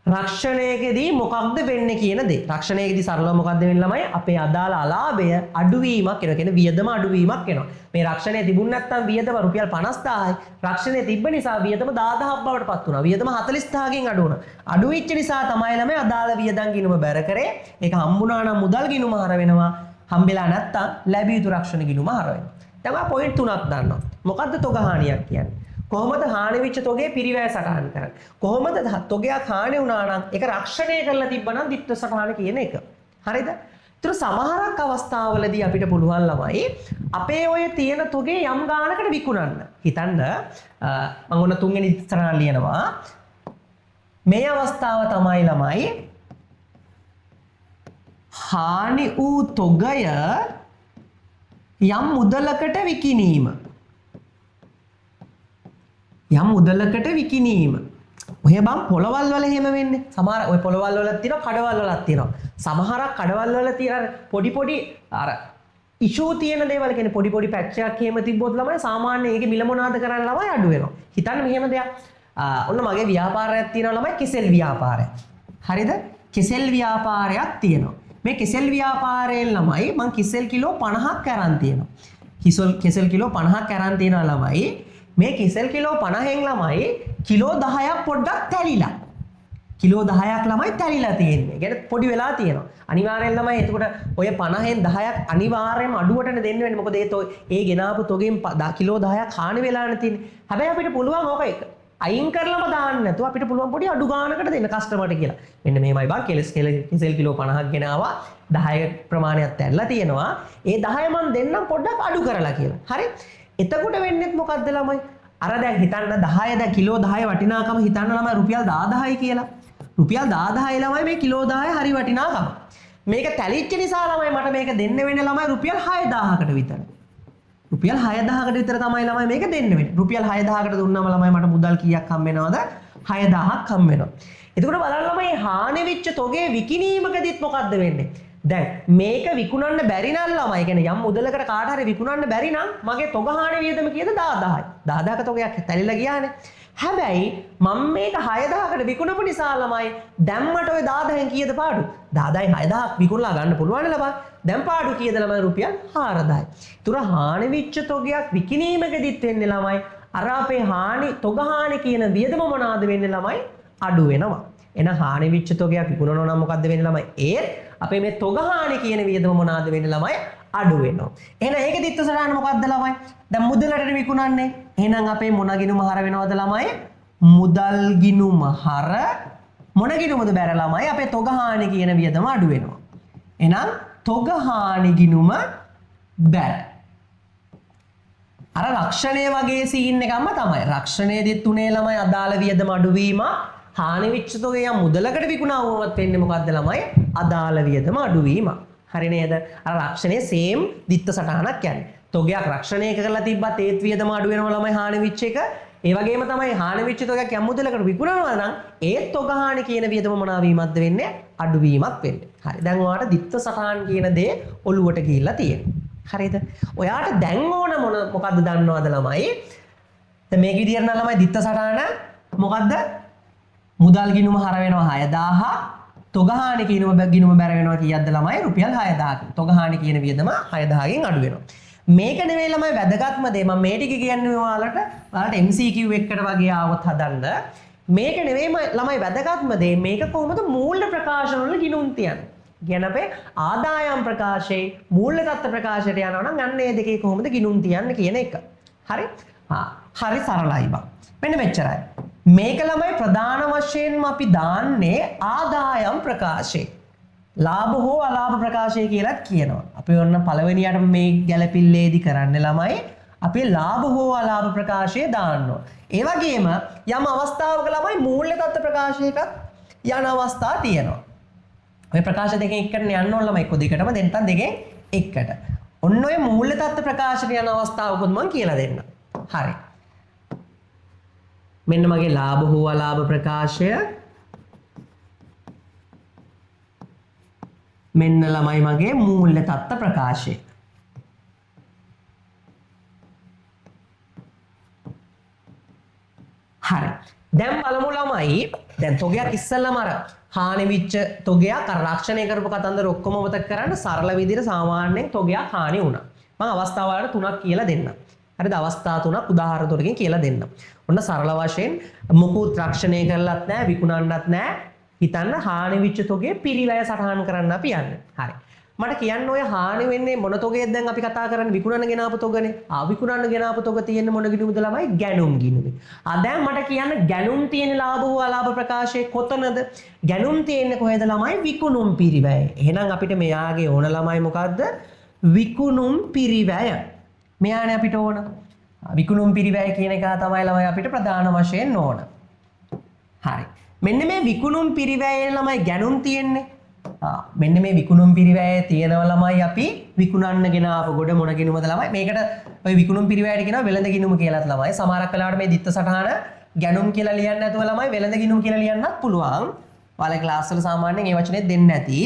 රක්ෂණයකදී මොකක්ද වෙන්නේ කියන දේ. රක්ෂණයකදී සරලව මොකක්ද වෙන්නේ ළමයි? අපේ අදාළ අලාභය අඩුවීමක් වෙනවා. කියන්නේ වියදම අඩුවීමක් වෙනවා. මේ රක්ෂණය තිබුණ නැත්නම් වියදම රුපියල් 50000යි. රක්ෂණය තිබ්බ නිසා වියදම 10000ක් බවට පත් වුණා. වියදම 40000කින් අඩු වුණා. අඩු වෙච්ච නිසා තමයි ළමයි අදාළ වියදම් ගිණුම බැර කරේ. ඒක හම්බුණා නම් මුදල් ගිණුම හර වෙනවා. හම්බෙලා නැත්නම් ලැබිය යුතු රක්ෂණ ගිණුම හර වෙනවා. දැන් ඔයා පොයින්ට් තුනක් දන්නවා. මොකද්ද තොගහානියක් කියන්නේ? කොහොමද හානි වෙච්ච තොගේ පිරිවැය සටහන් කරන්නේ? කොහොමද තොගයක් හානි වුණා නම් ඒක රක්ෂණය කරලා තිබ්බනම් දිත්ත සටහන කියන එක. හරිද? ඒතර සමහරක් අවස්ථාවලදී අපිට පුළුවන් ළමයි අපේ ඔය තියෙන තොගේ යම් ගානකට විකුණන්න. හිතන්න මම ඔන්න තුන්වෙනි ඉස්සරහට ලියනවා. මේ අවස්ථාව තමයි ළමයි හානි වූ තොගය යම් මුදලකට විකිණීම. යම් මුදලකට විකිණීම. ඔය බං පොළවල් වල එහෙම වෙන්නේ. සමහර ඔය පොළවල් වල තියෙනවා, කඩවල් වලත් තියෙනවා. සමහරක් කඩවල් වල තියෙන පොඩි පොඩි අර ඉෂුව තියෙන දේවල් කියන්නේ පොඩි පොඩි පැච් එකක් එහෙම තිබ්බොත් ළමයි සාමාන්‍ය ඒකේ මිල මොනවාද කරන්න ළමයි අඩු වෙනවා. හිතන්න මෙහෙම දෙයක්. ඔන්න මගේ ව්‍යාපාරයක් තියෙනවා ළමයි කෙසෙල් ව්‍යාපාරයක්. හරිද? කෙසෙල් ව්‍යාපාරයක් තියෙනවා. මේ කෙසෙල් ව්‍යාපාරයෙන් ළමයි මං කෙසෙල් කිලෝ 50ක් අරන් තියෙනවා. කෙසෙල් කිලෝ 50ක් අරන් තියෙනවා ළමයි. මේ කෙසෙල් කිලෝ 50න් ළමයි කිලෝ 10ක් පොඩ්ඩක් තැලිලා. කිලෝ 10ක් ළමයි තැලිලා තියෙන්නේ. ඒ කියන්නේ පොඩි වෙලා තියෙනවා. අනිවාර්යෙන් ළමයි එතකොට ඔය 50න් 10ක් අනිවාර්යයෙන්ම අඩුවටනේ දෙන්න වෙන්නේ. මොකද ඒ ගෙනාපු තොගෙන් කිලෝ 10ක් හානි වෙලානේ තියෙන්නේ. හැබැයි අපිට පුළුවන් ඕක එක අයින් කරලම දාන්න නැතුව අපිට පුළුවන් පොඩි අඩු ගානකට දෙන්න කස්ටමර්ට කියලා. මෙන්න මෙහෙමයි බං කෙසෙල් කිලෝ 50ක් ගෙනාවා 10 ප්‍රමාණයක් තැල්ලා තියෙනවා. ඒ 10 මන් දෙන්නම් පොඩ්ඩක් අඩු කරලා කියලා. හරි? එතකොට වෙන්නේ මොකද්ද ළමයි? අර දැන් හිතන්න 10 දැන් කිලෝ 10 වටිනාකම හිතන්න ළමයි රුපියල් 10000යි කියලා. රුපියල් 10000යි ළමයි මේ කිලෝ 10 හරි වටිනාකම. මේක තැලිච්ච නිසා ළමයි මට මේක දෙන්න වෙන්නේ ළමයි රුපියල් 6000කට විතර. රුපියල් 6000කට විතර තමයි ළමයි මේක දෙන්න වෙන්නේ. රුපියල් 6000කට දුන්නම ළමයි මට මුදල් කීයක් හම්බ වෙනවද? 6000ක් හම්බ වෙනවා. එතකොට බලන්න ළමයි හානි වෙච්ච තොගේ විකිණීමකදීත් මොකද්ද වෙන්නේ? දැන් මේක විකුණන්න බැරි නම් ළමයි කියන්නේ යම් මුදලකට කාට හරි විකුණන්න බැරි නම් මගේ තොග හානි වියදම කීයද 10000යි. 10000ක තොගයක් තැලිලා ගියානේ. හැබැයි මම මේක 6000කට විකුණපු නිසා ළමයි දැම්මට ඔය 10000න් කීයද පාඩු? 10000යි 6000ක් විකුණලා ගන්න පුළුවන් නේ ළමයි. දැන් පාඩු කීයද ළමයි රුපියල් 4000යි. තුර හානි වෙච්ච තොගයක් විකිණීමකදීත් වෙන්නේ ළමයි අර අපේ හානි තොග හානි කියන වියදම මොනවාද වෙන්නේ ළමයි අඩු වෙනවා. එහෙනම් හානි වෙච්ච තොගයක් විකුණනවා නම් මොකද්ද වෙන්නේ ළමයි? ඒත් අපේ මේ තොග හානි කියන වියදම මොනවාද වෙන්නේ ළමයි අඩු වෙනවා. එහෙනම් ඒක දිත්ත සටහන මොකද්ද ළමයි? දැන් මුදලට විකුණන්නේ. එහෙනම් අපේ මොන ගිණුම හර වෙනවද ළමයි? මුදල් ගිණුම හර මොන ගිණුමද බැර ළමයි? අපේ තොග හානි කියන වියදම අඩු වෙනවා. එහෙනම් තොග හානි ගිණුම බැර. අර රක්ෂණය වගේ සීන් එකක්ම තමයි. රක්ෂණයේදීත් උනේ ළමයි අදාළ වියදම අඩුවීම. හානි වෙච්ච තොගේ යම් මුදලකට විකුණාවුවත් වෙන්නේ මොකද්ද ළමයි? අදාළ වියදම අඩුවීම. හරි නේද? අර රක්ෂණයේ සේම් දිත්ත සටහනක් යන්නේ. තොගයක් රක්ෂණය කරලා තිබ්බත් ඒත් වියදම අඩු වෙනවා ළමයි හානි වෙච්ච එක. ඒ වගේම තමයි හානි වෙච්ච තොගයක් යම් මුදලකට විකුණනවා නම් ඒත් තොග හානි කියන වියදම මොනවා වීමක්ද වෙන්නේ? අඩුවීමක් වෙන්නේ. හරි. දැන් ඔයාලට දිත්ත සටහන් කියන දේ ඔළුවට ගිහිල්ලා තියෙනවා. හරිද? ඔයාට දැන් ඕන මොකද්ද දන්නවද ළමයි? දැන් මේක විදියට නම් ළමයි දිත්ත සටහන මොකද්ද? මුදල් ගිණුම හර වෙනවා 6000. තොග හානි ගිණුම බැර වෙනවා කීයක්ද ළමයි? රුපියල් 6000ක්. තොග හානි කියන වියදම 6000කින් අඩු වෙනවා. මේක නෙවෙයි ළමයි වැදගත්ම දේ. මම මේ ටික කියන්නේ ඔයාලට MCQ එකකට වගේ ආවොත් හදන්න. මේක නෙවෙයි ළමයි වැදගත්ම දේ. මේක කොහොමද මූල්‍ය ප්‍රකාශන වල ගිණුම් තියන්නේ? කියන අපේ ආදායම් ප්‍රකාශයේ මූල්‍ය තත්ත්ව ප්‍රකාශයට යනවා නම් අන්න ඒ දෙකේ කොහොමද ගිණුම් තියන්නේ කියන එක. හරි? හරි සරලයි බං. මෙන්න මෙච්චරයි. මේක ළමයි ප්‍රධාන වශයෙන්ම අපි දාන්නේ ආදායම් ප්‍රකාශය. ලාභ හෝ අලාභ ප්‍රකාශය කියලාත් කියනවා. අපි ඔන්න පළවෙනියට මේ ගැළපිල්ලේදී කරන්නේ ළමයි අපි ලාභ හෝ අලාභ ප්‍රකාශය දාන්නවා. ඒ වගේම යම් අවස්ථාවක ළමයි මූල්‍ය තත්ත්ව ප්‍රකාශයකට යන අවස්ථා තියෙනවා. ඔය ප්‍රකාශ දෙකෙන් එකකට යන්න ඕන ළමයි එක්ක දෙකටම දෙන්නත් දෙකෙන් එකට. ඔන්න ඔය මූල්‍ය තත්ත්ව ප්‍රකාශයට යන අවස්ථාවකුත් මම කියලා දෙන්නම්. හරි. මෙන්න මගේ ලාභ හෝ අලාභ ප්‍රකාශය. මෙන්න ළමයි මගේ මූල්‍ය තත්ත්ව ප්‍රකාශය. හරි. දැන් බලමු ළමයි දැන් තොගයක් ඉස්සෙල්ලාම අර හානි වෙච්ච තොගයක් අර රක්ෂණය කරපු කතන්දර ඔක්කොම මතක කරන්න සරල විදිහට සාමාන්‍යයෙන් තොගයක් හානි වුණා. මම අවස්ථා වලට තුනක් කියලා දෙන්නම්. හරිද? අවස්ථා තුනක් උදාහරණ තුනකින් කියලා දෙන්නම්. ඔන්න සරල වශයෙන් මුකුත් රක්ෂණය කරලත් නැහැ විකුණන්නත් නැහැ. හිතන්න හානි වෙච්ච තොගේ පිරිවැය සටහන් කරන්න අපි යන්නේ. හරි. මට කියන්න ඔය හානි වෙන්නේ මොන තොගේද දැන් අපි කතා කරන්නේ විකුණන ගෙනාපු තොගනේ. විකුණන ගෙනාපු තොග තියෙන්නේ මොන ගිණුමද ළමයි? ගැනුම් ගිණුමේ. දැන් මට කියන්න ගැනුම් තියෙන ලාභ හෝ අලාභ ප්‍රකාශයේ කොතනද? ගැනුම් තියෙන්නේ කොහෙද ළමයි? විකුණුම් පිරිවැය. එහෙනම් අපිට මෙයාගේ ඕන ළමයි මොකද්ද? විකුණුම් පිරිවැය. මෙයානේ අපිට ඕන. විකුණුම් පිරිවැය කියන එක තමයි ළමයි අපිට ප්‍රධාන වශයෙන් ඕන. හරි. මෙන්න මේ විකුණුම් පිරිවැයේ ළමයි ගැනුම් තියෙන්නේ. මෙන්න මේ විකුණුම් පිරිවැයේ තියෙනවා ළමයි අපි විකුණන්න ගෙන ආපු ගොඩ මොන ගිණුමද ළමයි මේකට ඔය විකුණුම් පිරිවැයට කියනවා වෙළඳ ගිණුම කියලාත් ළමයි සමහරක් වෙලාවට මේ දිත්ත සටහන ගැනුම් කියලා ලියන්න නැතුව ළමයි වෙළඳ ගිණුම කියලා ලියන්නත් පුළුවන්. ඔයාලා ක්ලාස් වල සාමාන්‍යයෙන් මේ වචනේ දෙන්නේ නැති.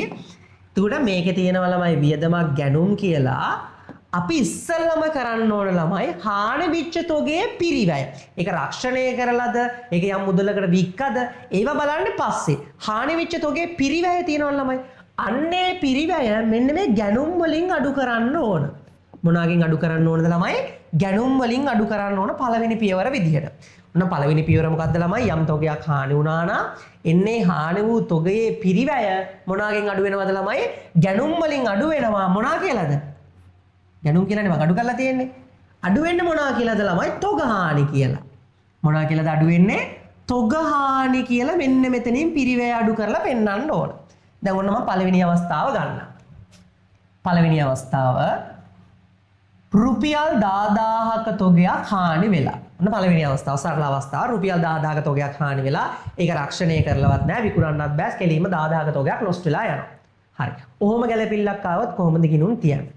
එතකොට මේකේ තියෙනවා ළමයි වියදමක් ගැනුම් කියලා අපි ඉස්සල්ලාම කරන්න ඕන ළමයි හානි වෙච්ච තොගේ පිරිවැය. ඒක රක්ෂණය කරලාද? ඒක යම් මුදලකට වික්කද? ඒවා බලන්න පස්සේ. හානි වෙච්ච තොගේ පිරිවැය තියෙනවා ළමයි. අන්නේ පිරිවැය මෙන්න මේ ගැනුම් වලින් අඩු කරන්න ඕන. මොනවාගෙන් අඩු කරන්න ඕනද ළමයි? ගැනුම් වලින් අඩු කරන්න ඕන පළවෙනි පියවර විදිහට. ඔන්න පළවෙනි පියවර මොකද්ද ළමයි? යම් තොගයක් හානි වුණා නම් එන්නේ හානි වූ තොගයේ පිරිවැය මොනවාගෙන් අඩු වෙනවද ළමයි? ගැනුම් වලින් අඩු වෙනවා. මොනවා කියලාද? ගැනුම් කියලානේ මම අඩු කරලා තියෙන්නේ. අඩු වෙන්නේ මොනවා කියලාද ළමයි? තොග හානි කියලා. මොනවා කියලාද අඩු වෙන්නේ? තොග හානි කියලා මෙන්න මෙතනින් පිරිවැය අඩු කරලා පෙන්වන්න ඕන. දැන් ඔන්න මම පළවෙනි අවස්ථාව ගන්නම්. පළවෙනි අවස්ථාව රුපියල් 10000ක තොගයක් හානි වෙලා. ඔන්න පළවෙනි අවස්ථාව සරල අවස්ථාව රුපියල් 10000ක තොගයක් හානි වෙලා ඒක රක්ෂණය කරලවත් නැහැ විකුණන්නත් බෑ කෙලින්ම 10000ක තොගයක් ලොස්ට් වෙලා යනවා. හරි. ඔහොම ගැලපිල්ලක් ආවොත් කොහොමද ගිණුම් තියන්නේ?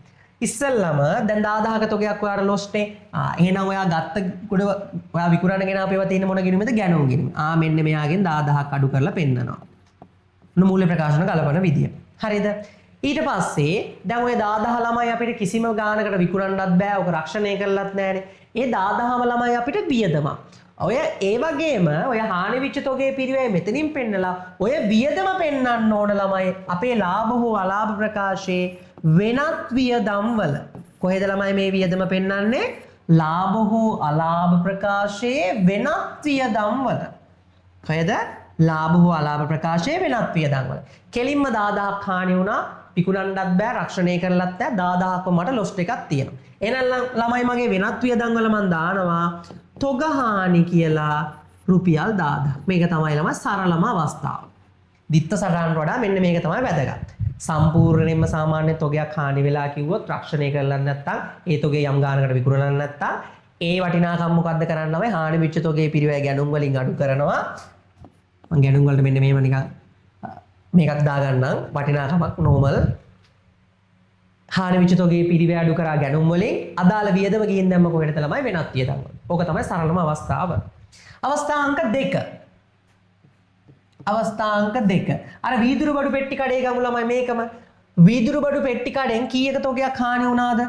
ඉස්සල්ලාම දැන් 10000ක තොගයක් ඔයාලා ලොස්ට් නේ. එහෙනම් ඔයා ගත්ත කුඩ ඔයා විකුණන ගෙන අපේවා තියෙන මොන ගිණුමද? ගැනුම් ගිණුම. මෙන්න මෙයාගෙන් 10000ක් අඩු කරලා පෙන්නනවා. මූල්‍ය ප්‍රකාශන ගලපන විදිය. හරිද? ඊට පස්සේ දැන් ඔය 10000 ළමයි අපිට කිසිම ගානකට විකුණන්නත් බෑ. ඔක රක්ෂණය කරලත් නෑනේ. ඒ 10000ම ළමයි අපිට වියදම. ඔය ඒ වගේම ඔය හානි වෙච්ච තොගේ පිරිවැය මෙතනින් පෙන්නලා ඔය වියදම පෙන්වන්න ඕන ළමයි අපේ ලාභ හෝ අලාභ ප්‍රකාශයේ වෙනත් වියදම් වල. කොහෙද ළමයි මේ වියදම පෙන්වන්නේ? ලාභ හෝ අලාභ ප්‍රකාශයේ වෙනත් වියදම් වල. කොහෙද? ලාභ හෝ අලාභ ප්‍රකාශයේ වෙනත් වියදම් වල. කෙලින්ම 10000ක් හානි වුණා විකුණන්නත් බෑ රක්ෂණය කරලත් බෑ 10000ක්ම මට ලොස්ට් එකක් තියෙනවා. එහෙනම් ළමයි මගේ වෙනත් වියදම් වල මම දානවා තොග හානි කියලා රුපියල් 10000. මේක තමයි ළමයි සරලම අවස්ථාව. දිත්ත සටහනට වඩා මෙන්න මේක තමයි වැදගත්. සම්පූර්ණයෙන්ම සාමාන්‍ය තොගයක් හානි වෙලා කිව්වොත් රක්ෂණය කරලා නැත්නම් ඒ තොගේ යම් ගානකට විකුණලා නැත්නම් ඒ වටිනාකම් මොකද්ද කරන්න ළමයි? හානි වෙච්ච තොගේ පිරිවැය ගැනුම් වලින් අඩු කරනවා. මම ගැනුම් වලට මෙන්න මේව නිකන් මේකත් දාගන්නම් වටිනාකමක් නෝමල් හානි වෙච්ච තොගේ පිරිවැය අඩු කරා ගැනුම් වලින් අදාළ වියදම ගිහින් දැම්ම කොහෙටද ළමයි? වෙනත් වියදම් වල. ඕක තමයි සරලම අවස්ථාව. අවස්ථා අංක 2. අවස්ථා අංක 2. අර වීදුරු බඩු පෙට්ටි කඩේ ගමු ළමයි මේකම. වීදුරු බඩු පෙට්ටි කඩෙන් කීයක තොගයක් හානි වුණාද?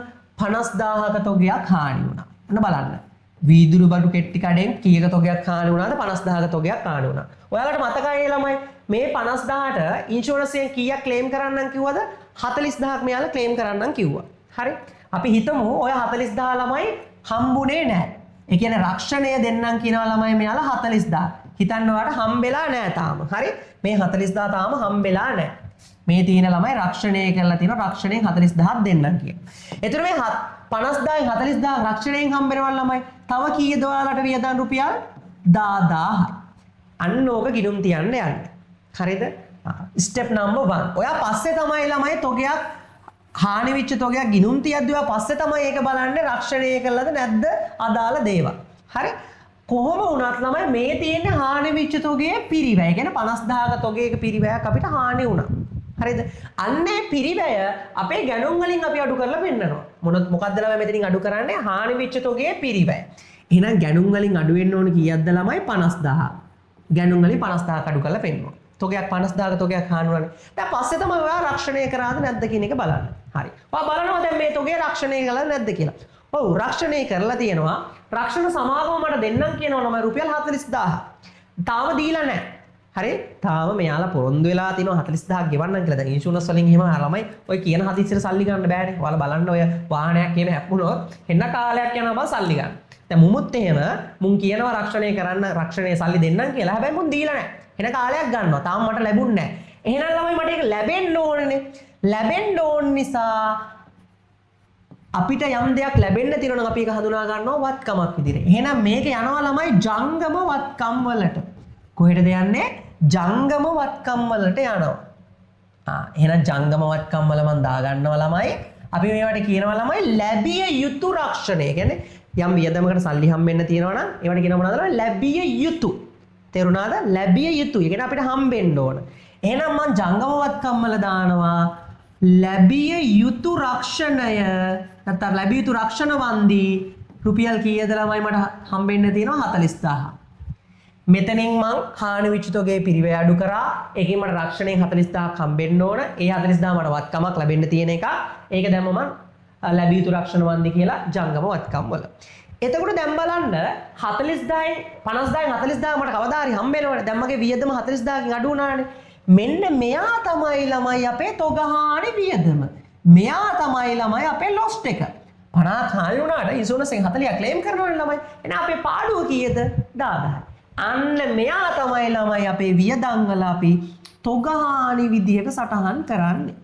50000ක තොගයක් හානි වුණා. ඔන්න බලන්න. වීදුරු බඩු පෙට්ටි කඩෙන් කීයක තොගයක් හානි වුණාද? 50000ක තොගයක් හානි වුණා. ඔයාලට මතකයි ළමයි මේ 50000ට ඉන්ෂුරන්ස් එකෙන් කීයක් ක්ලේම් කරන්නම් කිව්වද? 40000ක් මෙයාලා ක්ලේම් කරන්නම් කිව්වා. හරි. අපි හිතමු ඔය 40000 ළමයි හම්බුනේ නැහැ. ඒ කියන්නේ රක්ෂණය දෙන්නම් කියනවා ළමයි මෙයාලා 40000. හිතන්න ඔයාලට හම්බෙලා නැහැ තාම. හරි. මේ 40000 තාම හම්බෙලා නැහැ. මේ තියෙන ළමයි රක්ෂණය කරලා තියෙනවා රක්ෂණයෙන් 40000ක් දෙන්නම් කියන. එතකොට මේ 50000න් 40000 රක්ෂණයෙන් හම්බෙනවා ළමයි. තව කීයද ඔයාලට වියදම් රුපියල් 10000. අන්න ඕක ගිණුම් තියන්න යන්න. හරිද? Step number 1. ඔයා පස්සේ තමයි ළමයි තොගයක් හානි වෙච්ච තොගයක් ගිණුම් තියද්දී ඔයා පස්සේ තමයි ඒක බලන්නේ රක්ෂණය කළාද නැද්ද අදාළ දේවල්. හරි? කොහොම වුණත් ළමයි මේ තියෙන්නේ හානි වෙච්ච තොගයේ පිරිවැය. කියන්නේ 50000ක තොගයක පිරිවැයක් අපිට හානි වුණා. හරිද? අන්නේ පිරිවැය අපේ ගැනුම් වලින් අපි අඩු කරලා පෙන්නනවා. මොකක්ද ළමයි මෙතනින් අඩු කරන්නේ? හානි වෙච්ච තොගයේ පිරිවැය. එහෙනම් ගැනුම් වලින් අඩු වෙන්න ඕන කීයක්ද ළමයි? 50000. ගැනුම් වලින් 50000ක් අඩු කරලා පෙන්නනවා. තොගයක් 50000ක තොගයක් හානි වුණානේ. දැන් පස්සේ තමයි ඔයා රක්ෂණය කරාද නැද්ද කියන එක බලන්න. හරි. ඔයා බලනවා දැන් මේ තොගේ රක්ෂණය කළාද නැද්ද කියලා. ඔව් රක්ෂණය කරලා තියෙනවා. රක්ෂණ සමාගම මට දෙන්නම් කියනවා ළමයි රුපියල් 40000. තාම දීලා නැහැ. හරි? තාම මෙයාලා පොරොන්දු වෙලා තිනවා 40000ක් ගෙවන්නම් කියලා. දැන් ඉන්ෂුරන්ස් වලින් එහෙම ළමයි ඔය කියන හදිස්සියට සල්ලි ගන්න බෑනේ. ඔයාලා බලන්න ඔය වාහනයක් එහෙම හැප්පුණොත් එන්න කාලයක් යනවා බා සල්ලි ගන්න. දැන් මුමුත් එහෙම මුන් කියනවා රක්ෂණය කරන්න රක්ෂණයේ සල්ලි දෙන්නම් කියලා. හැබැයි මුන් දීලා නැහැ. එන කාලයක් ගන්නවා. තාම මට ලැබුණේ නැහැ. එහෙනම් ළමයි මට ඒක ලැබෙන්න ඕනනේ. ලැබෙන්න ඕන නිසා අපිට යම් දෙයක් ලැබෙන්න තියෙනවා නම් අපි ඒක හඳුනා ගන්නවා වත්කමක් විදිහට. එහෙනම් මේක යනවා ළමයි ජංගම වත්කම් වලට. කොහෙටද යන්නේ? ජංගම වත්කම් වලට යනවා. එහෙනම් ජංගම වත්කම් වල මම දා ගන්නවා ළමයි. අපි මේවට කියනවා ළමයි ලැබිය යුතු රක්ෂණය. කියන්නේ යම් වියදමකට සල්ලි හම්බෙන්න තියෙනවා නම් ඒවට කියනවා මොනවද? ලැබිය යුතු. තේරුණාද? ලැබිය යුතු. ඒ කියන්නේ අපිට හම්බෙන්න ඕන. එහෙනම් මම ජංගම වත්කම් වල දානවා ලැබිය යුතු රක්ෂණය නැත්නම් ලැබිය යුතු රක්ෂණ වන්දි රුපියල් කීයද ළමයි මට හම්බෙන්න තියෙනවා 40000. මෙතනින් මං හානි වෙච්ච තොගේ පිරිවැය අඩු කරා. ඒකෙන් මට රක්ෂණයෙන් 40000ක් හම්බෙන්න ඕන. ඒ 40000 මට වත්කමක් ලැබෙන්න තියෙන එක. ඒක දැම්ම මං ලැබිය යුතු රක්ෂණ වන්දි කියලා ජංගම වත්කම් වල. එතකොට දැන් බලන්න 40000න් 50000න් 40000 මට කවදා හරි හම්බෙනවනේ. දැන් මගේ වියදම 40000කින් අඩු වුණානේ. මෙන්න මෙයා තමයි ළමයි අපේ තොගහානි වියදම. මෙයා තමයි ළමයි අපේ ලොස්ට් එක. 50ක් හානි වුණාට ඉන්ෂුරන්ස් එකෙන් 40ක් ක්ලේම් කරනවනේ ළමයි. එහෙනම් අපේ පාඩුව කීයද? 10000යි. අන්න මෙයා තමයි ළමයි අපේ වියදම් වල අපි තොගහානි විදිහට සටහන් කරන්නේ.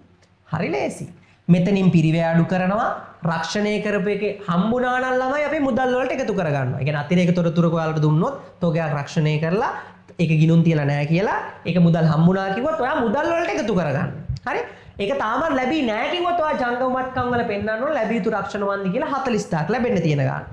හරි ලේසි. මෙතනින් පිරිවැය අඩු කරනවා රක්ෂණය කරපු එකේ හම්බුණා නම් ළමයි අපි මුදල් වලට එකතු කරගන්නවා. ඒ කියන්නේ අතිරේක තොරතුරක ඔයාලට දුන්නොත් තොගයක් රක්ෂණය කරලා ඒක ගිනුම් තියලා නැහැ කියලා ඒක මුදල් හම්බුණා කිව්වොත් ඔයා මුදල් වලට එකතු කරගන්න. හරි? ඒක තාමත් ලැබී නැහැ කිව්වොත් ඔයා ජංගම වත්කම් වල පෙන්නන්න ඕන ලැබිය යුතු රක්ෂණ වන්දි කියලා 40000ක් ලැබෙන්න තියෙන ගාන.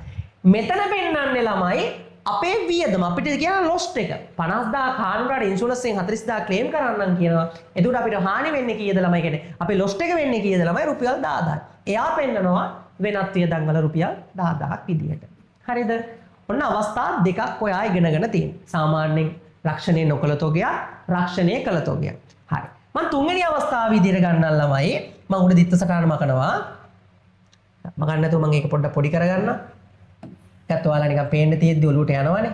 මෙතන පෙන්නන්නේ ළමයි අපේ වියදම අපිට කියන ලොස්ට් එක 50000 කානුරාට ඉන්ෂුරන්ස් එකෙන් 40000 ක්ලේම් කරන්නම් කියනවා. එතකොට අපිට හානි වෙන්නේ කීයද ළමයි කියන්නේ? අපේ ලොස්ට් එක වෙන්නේ කීයද ළමයි? රුපියල් 10000යි. එයා පෙන්නනවා වෙනත් වියදම් වල රුපියල් 10000ක් විදියට. හරිද? ඔන්න අවස්ථා දෙකක් ඔයා ඉගෙනගෙන තියෙනවා. සාමාන්‍යයෙන් රක්ෂණය නොකළ තොගයක්, රක්ෂණය කළ තොගයක්. හරි. මම තුන්වෙනි අවස්ථාව විදියට ගන්නම් ළමයි. මම උඩ දිත්ත සටහන මකනවා. මකන්න නැතුව මම ඒක පොඩ්ඩක් පොඩි කරගන්නම්. ඒකත් ඔයාලා නිකන් පේන්න තියෙද්දි ඔලුවට යනවනේ.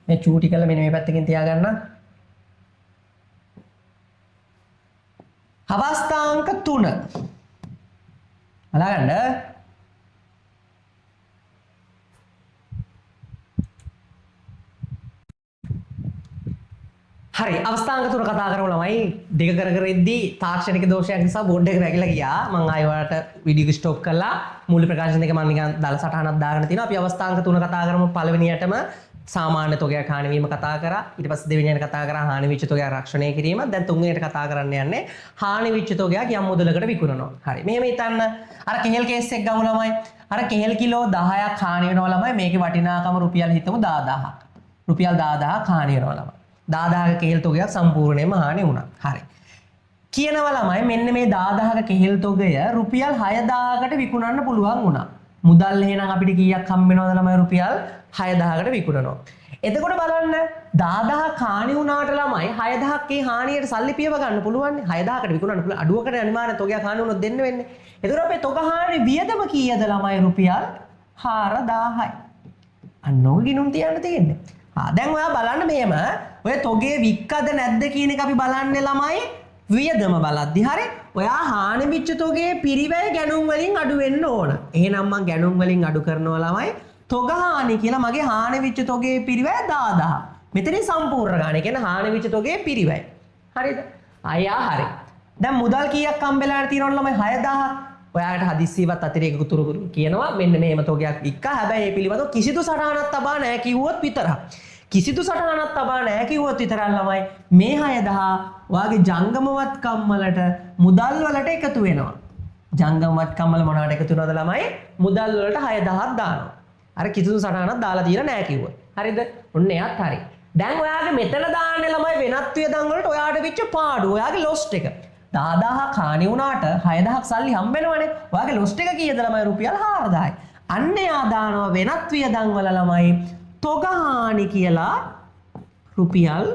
මේ චූටි කරලා මෙන්න මේ පැත්තකින් තියාගන්න. අවස්ථාංක 3. බලන්න. හරි අවස්ථාංක 3 කතා කරමු ළමයි. දෙක කර ඉද්දී තාක්ෂණික දෝෂයක් නිසා බෝඩ් එක රැකිලා ගියා. මම ආයෙ ඔයාලට වීඩියෝ එක ස්ටොප් කළා. මූල ප්‍රකාශන දෙක මම නිකන් දාලා සටහනක් දාගෙන තිනවා. අපි අවස්ථාංක 3 කතා කරමු. පළවෙනියටම සාමාන්‍ය තොගයක් හානි වීම කතා කරා. ඊට පස්සේ දෙවෙනියට කතා කරා හානි වෙච්ච තොගයක් රක්ෂණය කිරීම. දැන් තුන්වෙනියට කතා කරන්න යන්නේ හානි වෙච්ච තොගයක් යම් මුදලකට විකුණනවා. හරි. මෙහෙම හිතන්න. අර කෙහෙල් කේස් එක ගමු ළමයි. අර කෙහෙල් කිලෝ 10ක් හානි වෙනවා ළමයි. මේකේ වටිනාකම රුපියල් හිතමු 10000ක්. රුපියල් 10000ක් හානි වෙනවා ළමයි. 10000ක කෙහෙල් තොගයක් සම්පූර්ණයෙන්ම හානි වුණා. හරි. කියනවා ළමයි මෙන්න මේ 10000ක කෙහෙල් තොගය රුපියල් 6000කට විකුණන්න පුළුවන් වුණා. මුදල් එහෙනම් අපිට කීයක් හම්බ වෙනවද ළමයි? රුපියල් 6000කට විකුණනවා. එතකොට බලන්න 10000ක් හානි වුණාට ළමයි 6000ක් ඒ හානියට සල්ලි පියව ගන්න පුළුවන්. 6000කට විකුණන්න පුළුවන්. අඩුවකට අනිවාර්ය තොගයක් හානි වුණොත් දෙන්න වෙන්නේ. එතකොට අපේ තොග හානි වියදම කීයද ළමයි? රුපියල් 4000යි. අන්න ඔය ගිනුම් තියන්න තියෙන්නේ. දැන් ඔයා බලන්න මෙහෙම ඔය තොගේ වික්කද නැද්ද කියන එක අපි බලන්නේ ළමයි වියදම බලද්දි. හරි. ඔයා හානි වෙච්ච තොගේ පිරිවැය ගැනුම් වලින් අඩු වෙන්න ඕන. එහෙනම් මම ගැනුම් වලින් අඩු කරනවා ළමයි තොග හානි කියලා මගේ හානි වෙච්ච තොගේ පිරිවැය 10000. මෙතනින් සම්පූර්ණ ගන්න. ඒ කියන්නේ හානි වෙච්ච තොගේ පිරිවැය. හරිද? අයියා හරි. දැන් මුදල් කීයක් හම්බෙලා තියෙනවද ළමයි? 6000. ඔයාලට හදිස්සියවත් අතිරේක තුරු කියනවා මෙන්න මේම තොගයක් වික්කා. හැබැයි මේ පිළිබඳව කිසිදු සටහනක් තබා නැහැ කිව්වොත් විතරක්. කිසිදු සටහනක් තබා නැහැ කිව්වොත් විතරක් ළමයි මේ 6000 ඔයාගේ ජංගමවත්කම් වලට මුදල් වලට එකතු වෙනවා. ජංගමවත්කම් වල මොනවට එකතු වෙනවද ළමයි? මුදල් වලට 6000ක් දානවා. අර කිසිදු සටහනක් දාලා තියලා නැහැ කිව්වොත්. හරිද? ඔන්න එයාත් හරි. දැන් ඔයාගේ මෙතන දාන්නේ ළමයි වෙනත් වියදම් වලට ඔයාට වෙච්ච පාඩුව. ඔයාගේ ලොස්ට් එක. 10000ක් හානි වුණාට 6000ක් සල්ලි හම්බ වෙනවනේ. ඔයාගේ ලොස්ට් එක කීයද ළමයි? රුපියල් 4000යි. අන්න එයා දානවා වෙනත් වියදම් වල ළමයි තොග හානි කියලා රුපියල්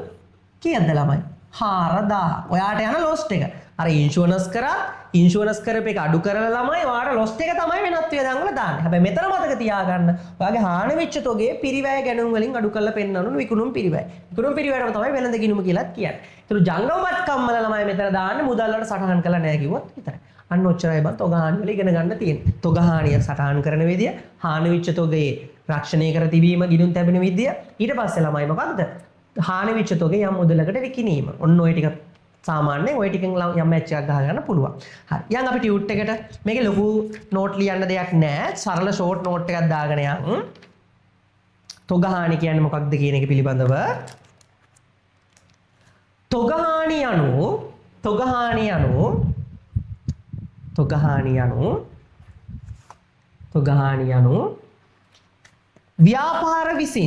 කීයද ළමයි? 4000. ඔයාට යන ලොස්ට් එක. අර ඉන්ෂුරන්ස් කරා ඉන්ෂුරන්ස් කරපු එක අඩු කරලා ළමයි ඔයාට ලොස්ට් එක තමයි වෙනත් වියදම් වල දාන්නේ. හැබැයි මෙතන මතක තියාගන්න ඔයාගේ හානි වෙච්ච තොගේ පිරිවැය ගැනුම් වලින් අඩු කරලා පෙන්නන්න ඕන විකුණුම් පිරිවැය. විකුණුම් පිරිවැයටම තමයි වෙළඳ ගිණුම කියලාත් කියන්නේ. ඒතර ජංගමවත්කම් වල ළමයි මෙතන දාන්නේ මුදල් වලට සටහන් කරලා නැහැ කිව්වොත් විතරයි. අන්න ඔච්චරයි බං තොග හානි වල ඉගෙන ගන්න තියෙන්නේ. තොග හානිය සටහන් කරන විදිය, හානි වෙච්ච තොගේ රක්ෂණය කර තිබීම, ගිණුම් තැබෙන විදිය. ඊට පස්සේ ළමයි මොකක්ද? හානි වෙච්ච තොගේ යම් මුදලකට විකිණීම. ඔන්න ඔය ටික සාමාන්‍යයෙන් ওই ටිකෙන් යම් මැච් එකක් ගහ ගන්න පුළුවන්. හරි. යන් අපි ටියුට් එකට මේකේ ලොකු නෝට් ලියන්න දෙයක් නැහැ. සරල ෂෝට් නෝට් එකක් දාගෙන යන්. තොගහානි කියන්නේ මොකක්ද කියන එක පිළිබඳව තොගහානි අනු ව්‍යාපාර විසින්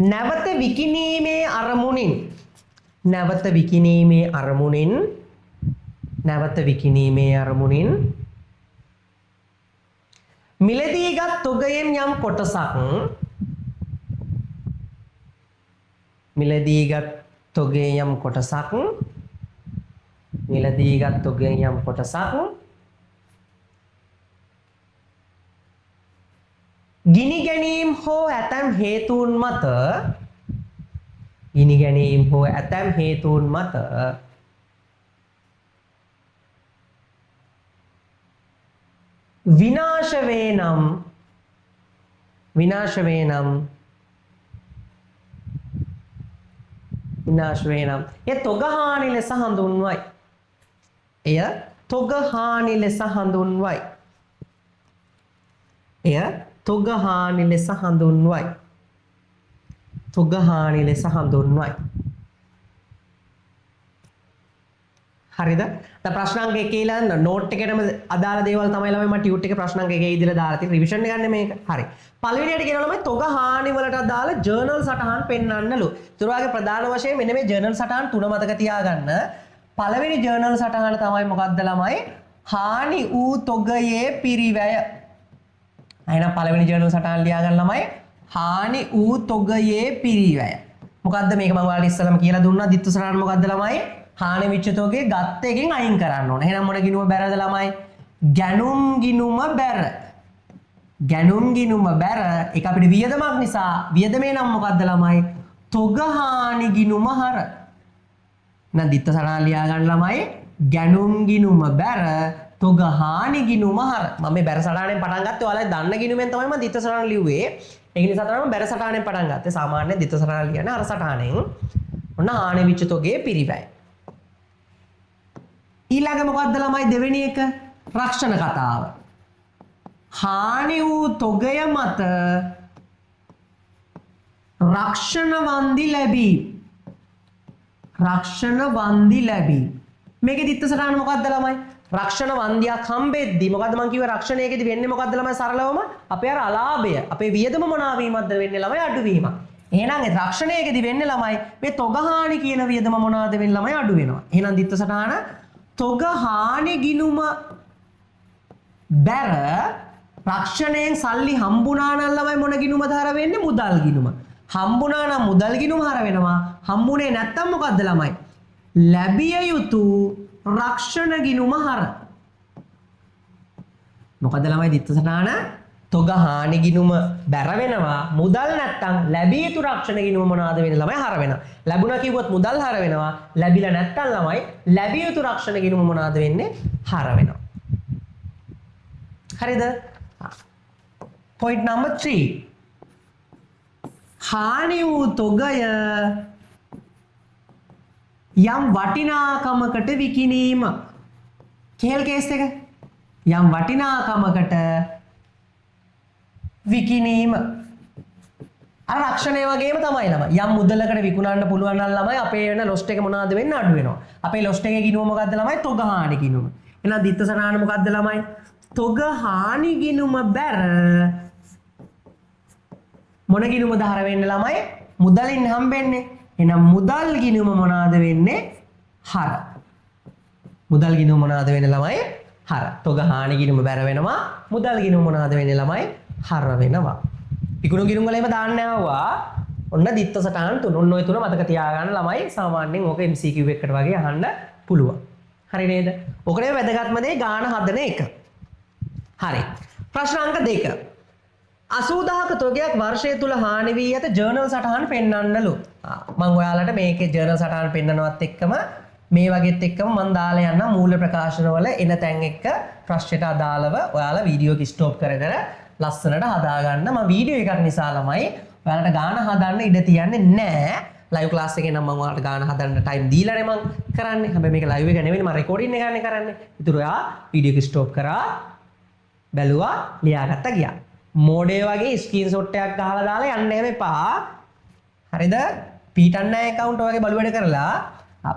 නැවත විකිණීමේ අරමුණින් මිලදීගත් තොගයෙන් යම් කොටසක් ගිනි ගැනීම් හෝ ඇතැම් හේතුන් මත විනාශ වේ නම් එය තොගහානි ලෙස හඳුන්වයි. හරිද? දැන් ප්‍රශ්නාංක 1 කියලා නෝට් එකේම අදාළ දේවල් තමයි ළමයි මම ටියුට් එකේ ප්‍රශ්නාංක 1 ඉදලා දාලා තියෙන රිවිෂන් එක ගන්න මේක. හරි. පළවෙනියට කියනවා ළමයි තොග හානි වලට අදාළ ජර්නල් සටහන් පෙන්වන්නලු. ඒතර වගේ ප්‍රධාන වශයෙන් මෙන්න මේ ජර්නල් සටහන් තුන මතක තියාගන්න. පළවෙනි ජර්නල් සටහන තමයි මොකක්ද ළමයි? හානි වූ තොගයේ පිරිවැය. එහෙනම් පළවෙනි ජර්නල් සටහන ලියා ගන්න ළමයි. හානි වූ තොගයේ පිරිවැය. මොකද්ද මේක මම ඔයාලට ඉස්සෙල්ලාම කියලා දුන්නා. දිත්තු සටහන මොකද්ද ළමයි? හානි වෙච්ච තොගේ ගත්ත එකෙන් අයින් කරන්න ඕන. එහෙනම් මොන ගිණුම බැරද ළමයි? ගැනුම් ගිණුම බැර. ඒක අපිට වියදමක් නිසා වියදමේ නම් මොකද්ද ළමයි? තොග හානි ගිණුම හර. එහෙනම් දිත්ත සටහන ලියා ගන්න ළමයි. ගැනුම් ගිණුම බැර තොග හානි ගිණුම හර. මම මේ බැර සටහනෙන් පටන් ගත්තේ ඔයාලා දන්න ගිණුමෙන් තමයි මම දිත්ත සටහන ලිව්වේ. ඒක නිසා තමයි මම බැර සටහනෙන් පටන් ගත්තේ. සාමාන්‍යයෙන් දිත්ත සටහන ලියන්නේ අර සටහනෙන්. ඔන්න හානි වෙච්ච තොගේ පිරිවැය. ඊළඟ මොකද්ද ළමයි දෙවෙනි එක? රක්ෂණ කතාව. හානි වූ තොගය මත රක්ෂණ වන්දි ලැබී. මේකේ දිත්ත සටහන මොකද්ද ළමයි? රක්ෂණ වන්දියක් හම්බෙද්දි මොකද්ද මම කිව්වේ රක්ෂණයකදී වෙන්නේ මොකද්ද ළමයි සරලවම? අපේ අර අලාභය, අපේ වියදම මොනවා වීමක්ද වෙන්නේ ළමයි? අඩුවීමක්. එහෙනම් ඒ රක්ෂණයකදී වෙන්නේ ළමයි මේ තොග හානි කියන වියදම මොනවද වෙන්නේ ළමයි? අඩු වෙනවා. එහෙනම් දිත්ත සටහන තොග හානි ගිණුම බැර රක්ෂණයෙන් සල්ලි හම්බුණා නම් ළමයි මොන ගිණුමද හර වෙන්නේ? මුදල් ගිණුම. හම්බුණා නම් මුදල් ගිණුම හර වෙනවා. හම්බුනේ නැත්තම් මොකද්ද ළමයි? ලැබිය යුතු රක්ෂණ ගිණුම හර. මොකද ළමයි දිත්ත සටහන තොග හානි ගිණුම බැර වෙනවා. මුදල් නැත්තම් ලැබිය යුතු රක්ෂණ ගිණුම මොනවාද වෙන්නේ ළමයි? හර වෙනවා. ලැබුණා කිව්වොත් මුදල් හර වෙනවා. ලැබිලා නැත්තම් ළමයි ලැබිය යුතු රක්ෂණ ගිණුම මොනවාද වෙන්නේ? හර වෙනවා. හරිද? point number 3. හානි වූ තොගය යම් වටිනාකමකට විකිණීම. කේල් කේස් එක. යම් වටිනාකමකට විකිණීම. අර රක්ෂණය වගේම තමයි ළමයි. යම් මුදලකට විකුණන්න පුළුවන් නම් ළමයි අපේ වෙන ලොස්ට් එක මොනවද වෙන්නේ? අඩු වෙනවා. අපේ ලොස්ට් එකේ ගිණුම මොකද්ද ළමයි? තොග හානි ගිණුම. එහෙනම් දිත්ත සටහන මොකද්ද ළමයි? තොග හානි ගිණුම බැර මොන ගිණුමද හර වෙන්නේ ළමයි? මුදලින් හම්බෙන්නේ. එහෙනම් මුදල් ගිණුම මොනවද වෙන්නේ? හර. මුදල් ගිණුම මොනවද වෙන්නේ ළමයි? හර. තොග හානි ගිණුම බැර වෙනවා. මුදල් ගිණුම මොනවද වෙන්නේ ළමයි? හර වෙනවා. විකුණු ගිණුම් වල එහෙම දාන්න ආවා. ඔන්න දිත්ත සටහන් තුන. ඔන්න ඔය තුන මතක තියාගන්න ළමයි. සාමාන්‍යයෙන් ඕක MCQ එකකට වගේ අහන්න පුළුවන්. හරි නේද? ඔකනේ වැදගත්ම දේ ගාන හදන එක. හරි. ප්‍රශ්න අංක 2. 80000ක තොගයක් වර්ෂය තුල හානි වී ඇත ජර්නල් සටහන් පෙන්වන්නලු. මම ඔයාලට මේකේ ජර්නල් සටහන් පෙන්වනවත් එක්කම මේ වගේත් එක්කම මම දාලා යන්න මූල්‍ය ප්‍රකාශන වල එන තැන් එක්ක ප්‍රශ්නෙට අදාළව ඔයාලා වීඩියෝ එක ස්ටොප් කරගෙන ලස්සනට හදා ගන්න. මම වීඩියෝ එකක් නිසා ළමයි ඔයාලට ගාන හදන්න ඉඩ තියන්නේ නැහැ. ලයිව් ක්ලාස් එකේ නම් මම ඔයාලට ගාන හදන්න ටයිම් දීලානේ මම කරන්නේ. හැබැයි මේක ලයිව් එක නෙවෙයි මම රෙකෝඩින් එක ගන්න කරන්නේ. ඒතර ඔයා වීඩියෝ එක ස්ටොප් කරා බැලුවා ලියාගත්තා ගියා. මෝඩේ වගේ ස්ක්‍රීන්ෂොට් එකක් ගහලා දාලා යන්න එපා. හරිද? පීටන් නැහැ account වගේ බලු වැඩ කරලා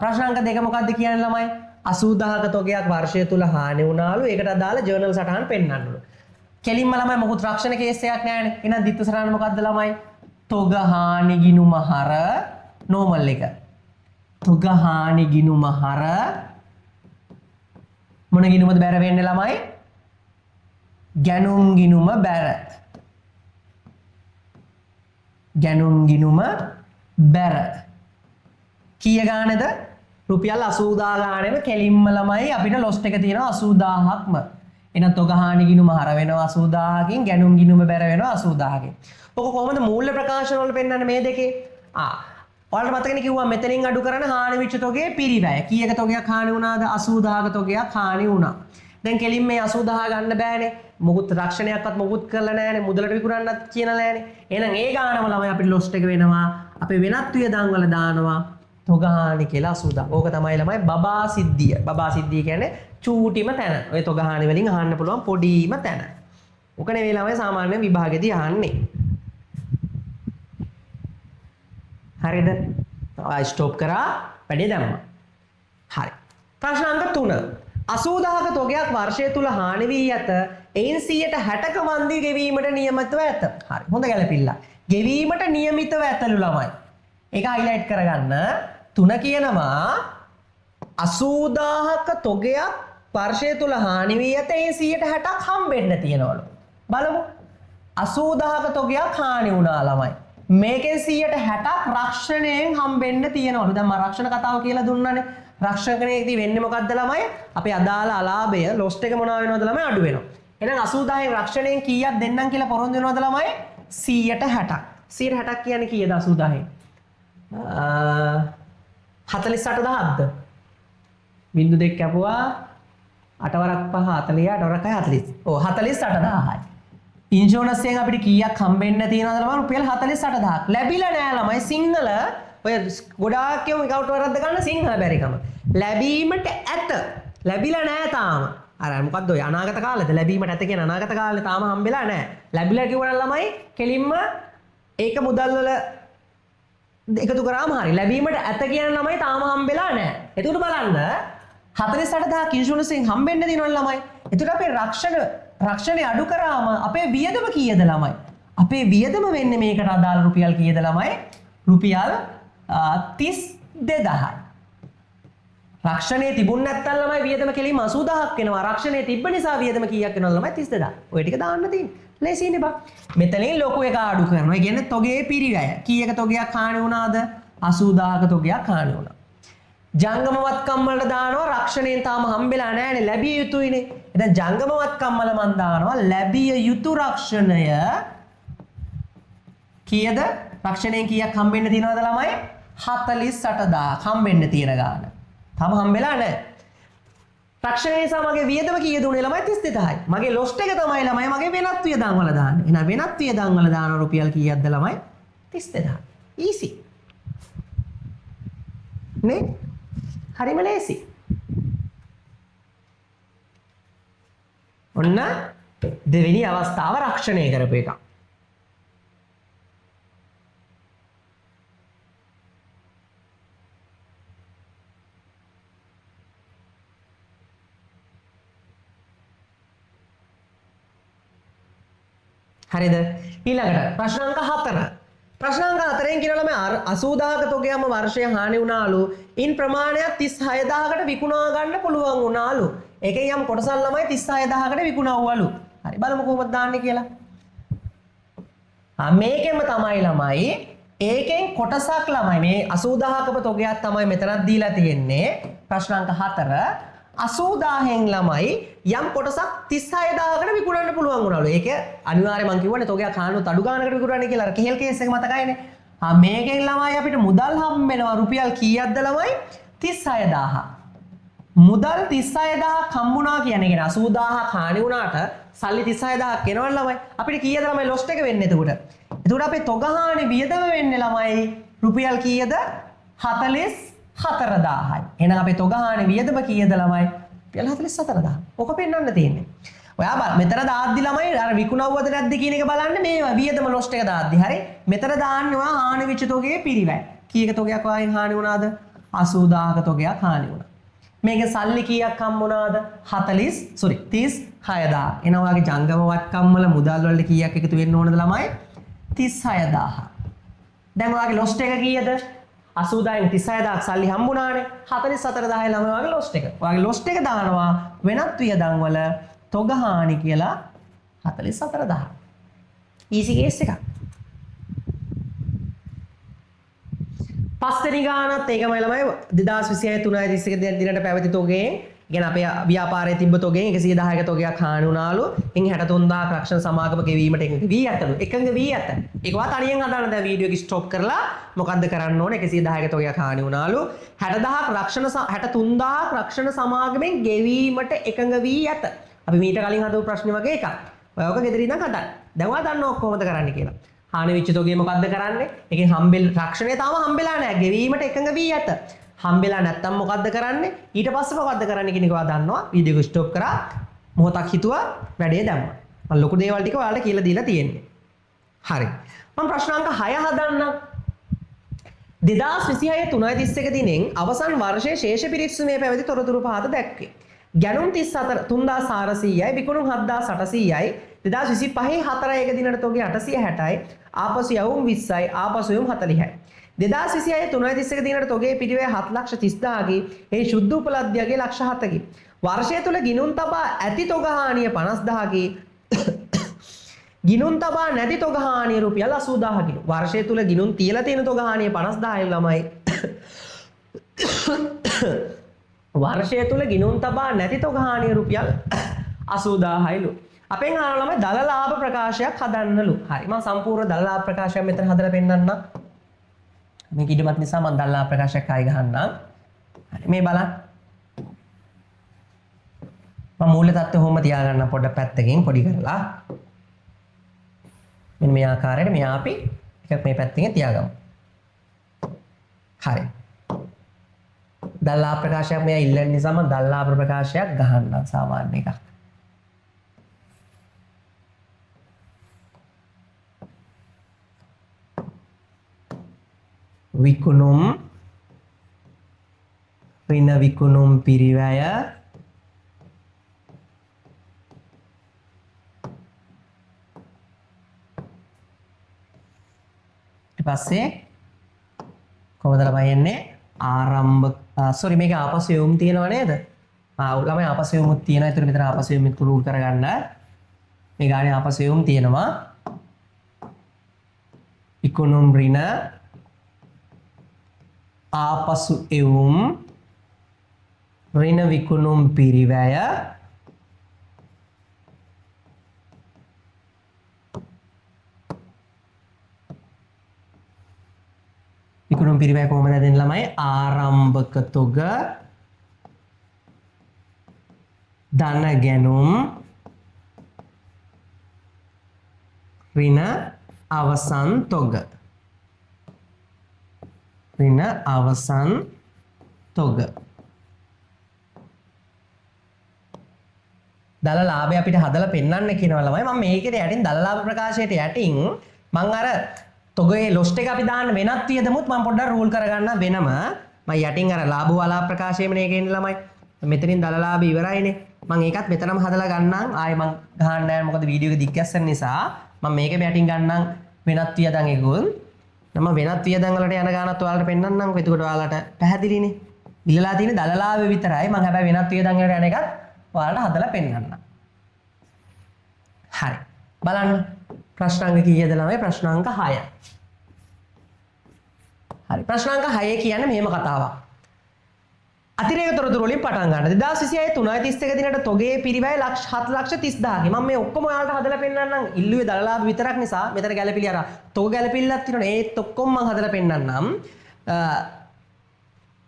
ප්‍රශ්න අංක 2 මොකක්ද කියන්නේ ළමයි? 80000ක තොගයක් වර්ෂය තුල හානි වුණාලු. ඒකට අදාළ ජර්නල් සටහන් පෙන්වන්නලු. කෙලින්ම ළමයි මොකුත් රක්ෂණ කේස් එකක් නැහැනේ. එහෙනම් දිත්ත සටහන මොකක්ද ළමයි? තොග හානි ගිණුම හර නෝමල් එක. තොග හානි ගිණුම හර මොන ගිණුමද බැර වෙන්නේ ළමයි? ගැනුම් ගිණුම බැර. ගැනුම් ගිණුම බැර. කීය ගානද? රුපියල් 80000 ගානෙම කෙලින්ම ළමයි අපිට ලොස්ට් එක තියෙනවා 80000ක්ම. එහෙනම් තොග හානි ගිණුම හර වෙනවා 80000කින් ගැනුම් ගිණුම බැර වෙනවා 80000කින්. ඔක කොහොමද මූල්‍ය ප්‍රකාශන වල පෙන්වන්නේ මේ දෙකේ? ඔයාලට මතකනේ කිව්වා මෙතනින් අඩු කරන හානි වෙච්ච තොගේ පිරිවැය. කීයක තොගයක් හානි වුණාද? 80000ක තොගයක් හානි වුණා. දැන් කෙලින් මේ 80000 ගන්න බෑනේ. මොකුත් රක්ෂණයක්වත් මොකුත් කරලා නැහැනේ. මුදලට විකුණන්නත් කියලා නැහැනේ. එහෙනම් ඒ ගානම ළමයි අපිට ලොස්ට් එක වෙනවා. අපි වෙනත් වියදම් වල දානවා තොග හානි කියලා 80000. ඕක තමයි ළමයි බබා සිද්ධිය. බබා සිද්ධිය කියන්නේ චූටිම තැන. ඔය තොග හානි වලින් අහන්න පුළුවන් පොඩිම තැන. ඕක නෙවෙයි ළමයි සාමාන්‍ය විභාගෙදී අහන්නේ. හරිද? ස්ටොප් කරා වැඩේ දැම්මා. හරි. ප්‍රශ්න අංක 3. 80000ක තොගයක් වර්ෂය තුල හානි වී ඇත. එයින් 60%ක වන්දි ගෙවීමට නියමිතව ඇත. හරි. හොඳ ගැලපිල්ල. ගෙවීමට නියමිතව ඇතලු ළමයි. ඒක හයිලයිට් කරගන්න. 3 කියනවා 80000ක තොගයක් වර්ෂය තුල හානි වී ඇත. එයින් 60%ක් හම්බෙන්න තියෙනවලු. බලමු. 80000ක තොගයක් හානි වුණා ළමයි. මේකෙන් 60%ක් රක්ෂණයෙන් හම්බෙන්න තියෙනවලු. දැන් මම රක්ෂණ කතාව කියලා දුන්නානේ. රක්ෂණයේදී වෙන්නේ මොකද්ද ළමයි? අපේ අදාළ අලාභය ලොස්ට් එක මොනවා වෙනවද ළමයි? අඩු වෙනවා. එහෙනම් 80000න් රක්ෂණයෙන් කීයක් දෙන්නම් කියලා පොරොන්දු වෙනවද ළමයි? 160ක්. 160ක් කියන්නේ කීයද 80000න්? 48000ක්ද? බිංදු දෙක කැපුවා 8 වරක් 5 40 8 වරක් 40. ඔව් 48000යි. ඉන්ෂුරන්ස් එකෙන් අපිට කීයක් හම්බෙන්න තියෙනවද ළමයි? රුපියල් 48000ක්. ලැබිලා නෑ ළමයි සිංහල. ඔය ගොඩාක් කියමු account වරද්ද ගන්න සිංහල බැරිකම. ලැබීමට ඇත. ලැබිලා නෑ තාම. අර මොකද්ද ඔය අනාගත කාලෙද? ලැබීමට ඇත කියන අනාගත කාලේ තාම හම්බෙලා නෑ. ලැබිලා කිව්වනම් ළමයි කෙලින්ම ඒක මුදල් වල එකතු කරාම හරි. ලැබීමට ඇත කියන ළමයි තාම හම්බෙලා නෑ. එතකොට බලන්න 48000 ඉන්ෂුරන්ස් එකෙන් හම්බෙන්න දිනවල ළමයි. එතකොට අපේ රක්ෂණය අඩු කරාම අපේ වියදම කීයද ළමයි? අපේ වියදම වෙන්නේ මේකට අදාළ රුපියල් කීයද ළමයි? රුපියල් 32000යි. රක්ෂණයේ තිබුණ නැත්නම් ළමයි වියදම කෙලින්ම 80000ක් වෙනවා. රක්ෂණයේ තිබ්බ නිසා වියදම කීයක් වෙනවද ළමයි? 32000. ඔය ටික දාන්න තියෙන්නේ. ලේසියිනේ බා. මෙතනින් ලොකු එක අඩු කරනවා. ඒ කියන්නේ තොගේ පිරිවැය. කීයක තොගයක් හානි වුණාද? 80000ක තොගයක් හානි වුණා. ජංගම වත්කම් වලට දානවා රක්ෂණයෙන් තාම හම්බෙලා නැහැනේ. ලැබිය යුතුයිනේ. දැන් ජංගම වත්කම් වල මන් දානවා ලැබිය යුතු රක්ෂණය කීයද? රක්ෂණයෙන් කීයක් හම්බෙන්න තියෙනවද ළමයි? 48000ක් හම්බෙන්න තියෙන ගාන. තාම හම්බෙලා නැහැ. රක්ෂණය නිසා මගේ වියදම කීයද උනේ ළමයි? 32000යි. මගේ ලොස්ට් එක තමයි ළමයි මගේ වෙනත් වියදම් වල දාන්නේ. එහෙනම් වෙනත් වියදම් වල දාන රුපියල් කීයක්ද ළමයි? 32000. ඊසි. නේ? හරිම ලේසි. ඔන්න දෙවෙනි අවස්ථාව රක්ෂණය කරපු එක. හරිද? ඊළඟට ප්‍රශ්න අංක 4. ප්‍රශ්න අංක 4න් කියනවා ළමයි 80000ක තොගයක්ම වර්ෂය හානි වුණාලු. ඉන් ප්‍රමාණයක් 36000කට විකුණා ගන්න පුළුවන් වුණාලු. ඒකෙන් යම් කොටසක් ළමයි 36000කට විකුණවවලු. හරි බලමු කොහොමද දාන්නේ කියලා. මේකෙම තමයි ළමයි ඒකෙන් කොටසක් ළමයි මේ 80000ක තොගයක් තමයි මෙතනත් දීලා තියෙන්නේ. ප්‍රශ්න අංක 4 80000න් ළමයි යම් කොටසක් 36000කට විකුණන්න පුළුවන් වුණාලු. ඒක අනිවාර්යයෙන් මම කියවනේ තොගයක් හානුත් අඩු ගානකට විකුණන්නේ කියලා. අර කෙහෙල් කේස් එක මතකයිනේ. මේකෙන් ළමයි අපිට මුදල් හම්බෙනවා රුපියල් කීයක්ද ළමයි? 36000. මුදල් 36000ක් හම්බුණා කියන්නේ 80000ක් හානි වුණාට සල්ලි 36000ක් එනවනේ ළමයි. අපිට කීයද ළමයි ලොස්ට් එක වෙන්නේ එතකොට? එතකොට අපේ තොගහානි වියදම වෙන්නේ ළමයි රුපියල් කීයද 44000යි. එහෙනම් අපේ තොගහානි වියදම කීයද ළමයි? රුපියල් 44000. ඔක පෙන්වන්න තියෙන්නේ. ඔයා බලන්න මෙතන දාද්දි ළමයි අර විකුණවුවද නැද්ද කියන එක බලන්න මේ වියදම ලොස්ට් එක දාද්දි. හරි. මෙතන දාන්නේ ඔයා හානි වෙච්ච තොගයේ පිරිවැය. කීයක තොගයක් වයින් හානි වුණාද? 80000ක තොගයක් හානි වුණා. මේක සල්ලි කීයක් හම්බ වුණාද? 36000. එහෙනම් ඔයාගේ ජංගම වත්කම් වල මුදල් වලට කීයක් එකතු වෙන්න ඕනද ළමයි? 36000. දැන් ඔයාගේ ලොස්ට් එක කීයද? 80000න් 36000ක් සල්ලි හම්බුණානේ. 44000යි ළමයි ඔයාගේ ලොස්ට් එක. ඔයාගේ ලොස්ට් එක දානවා වෙනත් වියදම් වල තොගහානි කියලා 44000. ඊසි කේස් එකක්. පස්වෙනි ගානත් ඒකමයි ළමයි 2026 331 දිනට පැවති තොගයෙන් ඉගෙන අපේ ව්‍යාපාරයේ තිබ්බ තොගයෙන් 110ක තොගයක් හානි වුණාලු. ඉන් 63000ක් රක්ෂණ සමාගම ගෙවීමට එකඟ වී ඇතලු. එකඟ වී ඇත. ඒකවා තනියෙන් හදාන්න දැන් වීඩියෝ එක ස්ටොප් කරලා මොකද්ද කරන්න ඕනේ? 110ක තොගයක් හානි වුණාලු. 63000ක් රක්ෂණ සමාගමෙන් ගෙවීමට එකඟ වී ඇත. අපි මීට කලින් හදපු ප්‍රශ්නේ වගේ එකක්. ඔයක ගෙදර ඉඳන් හදන්න. දැන් ඔයා දන්නවා කොහොමද කරන්න කියලා. හානි වෙච්ච තොගේ මොකද්ද කරන්නේ? ඒකේ හම්බෙල් රක්ෂණය තාම හම්බෙලා නැහැ. ගෙවීමට එකඟ වී ඇත. හම්බෙලා නැත්තම් මොකද්ද කරන්නේ? ඊට පස්සේ මොකද්ද කරන්නේ කියන එක ඔයා දන්නවා. වීඩියෝ එක ස්ටොප් කරා මොහොතක් හිතුවා වැඩේ දැම්මා. මම ලොකු දේවල් ටික ඔයාලට කියලා දීලා තියෙන්නේ. හරි. මම ප්‍රශ්නාංක 6 හදන්නම්. 2026 331 දිනෙන් අවසන් වර්ෂයේ ශේෂ පිරික්සුමේ පැවති තොරතුරු පහත දැක්වේ. ගැනුම් 34,400යි විකුණුම් 7,800යි 2025 4 දිනට තොගේ 860යි ආපසු යවුම් 20යි ආපසු යවුම් 40යි 2026 331 දිනට තොගේ පිරිවැය 7,30,000කි ඒ ශුද්ධ උපලබ්ධියගේ ලක්ෂ 7කි වර්ෂය තුල ගිනුම් තබා ඇති තොග හානිය 50,000කි ගිනුම් තබා නැති තොග හානිය රුපියල් 80,000කි වර්ෂය තුල ගිනුම් තියලා තියෙන තොග හානිය 50,000යි ළමයි වර්ෂය තුල ගිනුම් තබා නැති තොග හානිය රුපියල් 80000යිලු. අපෙන් අහන ළමයි දල ලාභ ප්‍රකාශයක් හදන්නලු. හරි. මම සම්පූර්ණ දල ලාභ ප්‍රකාශයක් මෙතන හදලා පෙන්නන්නම්. මේක ඉදමත් නිසා මම දල ලාභ ප්‍රකාශයක් ආයි ගහන්නම්. හරි. මේ බලන්න. මම මූල්‍ය තත්ත්වය කොහොම තියාගන්න පොඩ්ඩක් පැත්තකින් පොඩි කරලා. මෙන්න මේ ආකාරයට මෙහා අපි එකක් මේ පැත්තකින් තියාගමු. හරි. දල්ලා ප්‍රකාශයක් මෙයා ඉල්ලන නිසා මම දල්ලා ප්‍රකාශයක් ගහන්නම් සාමාන්‍ය එකක්. විකුණුම් ඍණ විකුණුම් පිරිවැය ඊට පස්සේ කොහොමද ළමයි එන්නේ ආරම්භ සෝරි මේක ආපසු යොමු තියෙනව නේද? ළමයි ආපසු යොමුත් තියෙනවා. ඒතර මෙතන ආපසු යොමු කුරුල් කරගන්න. මේ ගානේ ආපසු යොමු තියෙනවා. විකුණුම් ඍණ ආපසු එවුම් ඍණ විකුණුම් පිරිවැය විකුණුම් පිරිවැය කොහොමද දෙන්නේ ළමයි? ආරම්භක තොග ධන ගැනුම් ඍණ අවසන් තොග ඍණ අවසන් තොග දල ලාභය අපිට හදලා පෙන්වන්න කියනවා ළමයි. මම මේකේ යටින් දල ලාභ ප්‍රකාශයට යටින් මම අර තොගේ ලොස්ට් එක අපි දාන්න වෙනත් වියදමුත් මම පොඩ්ඩක් රූල් කරගන්න වෙනම මම යටින් අර ලාභ වලා ප්‍රකාශයේම නේ කියන්නේ ළමයි. මෙතනින් දල ලාභ ඉවරයිනේ. මම ඒකත් මෙතනම හදලා ගන්නම්. ආයේ මම ගහන්න නැහැ මොකද වීඩියෝ එක දිග්ගැස්සන නිසා. මම මේක යටින් ගන්නම් වෙනත් වියදම් එකකුත්. මම වෙනත් වියදම් වලට යන ගානත් ඔයාලට පෙන්නන්නම්කෝ. එතකොට ඔයාලට පැහැදිලිනේ. ඉල්ලලා තියෙන දල ලාභ විතරයි. මම හැබැයි වෙනත් වියදම් වලට යන එකත් ඔයාලට හදලා පෙන්නන්නම්. හරි. බලන්න. ප්‍රශ්නාංක කීයද ළමයි? ප්‍රශ්නාංක 6. හරි. ප්‍රශ්නාංක 6 කියන්නේ මෙහෙම කතාවක්. අතිරේක තොරතුරු වලින් පටන් ගන්න. 2026 331 දිනට තොගේ පිරිවැය 7,30,000කි. මම මේ ඔක්කොම ඔයාලට හදලා පෙන්නන්නම්. ඉල්ලුවේ දල ලාභ විතරක් නිසා මෙතන ගැළපිලි අර තොග ගැළපිල්ලක් තියෙනවනේ. ඒත් ඔක්කොම මම හදලා පෙන්නන්නම්.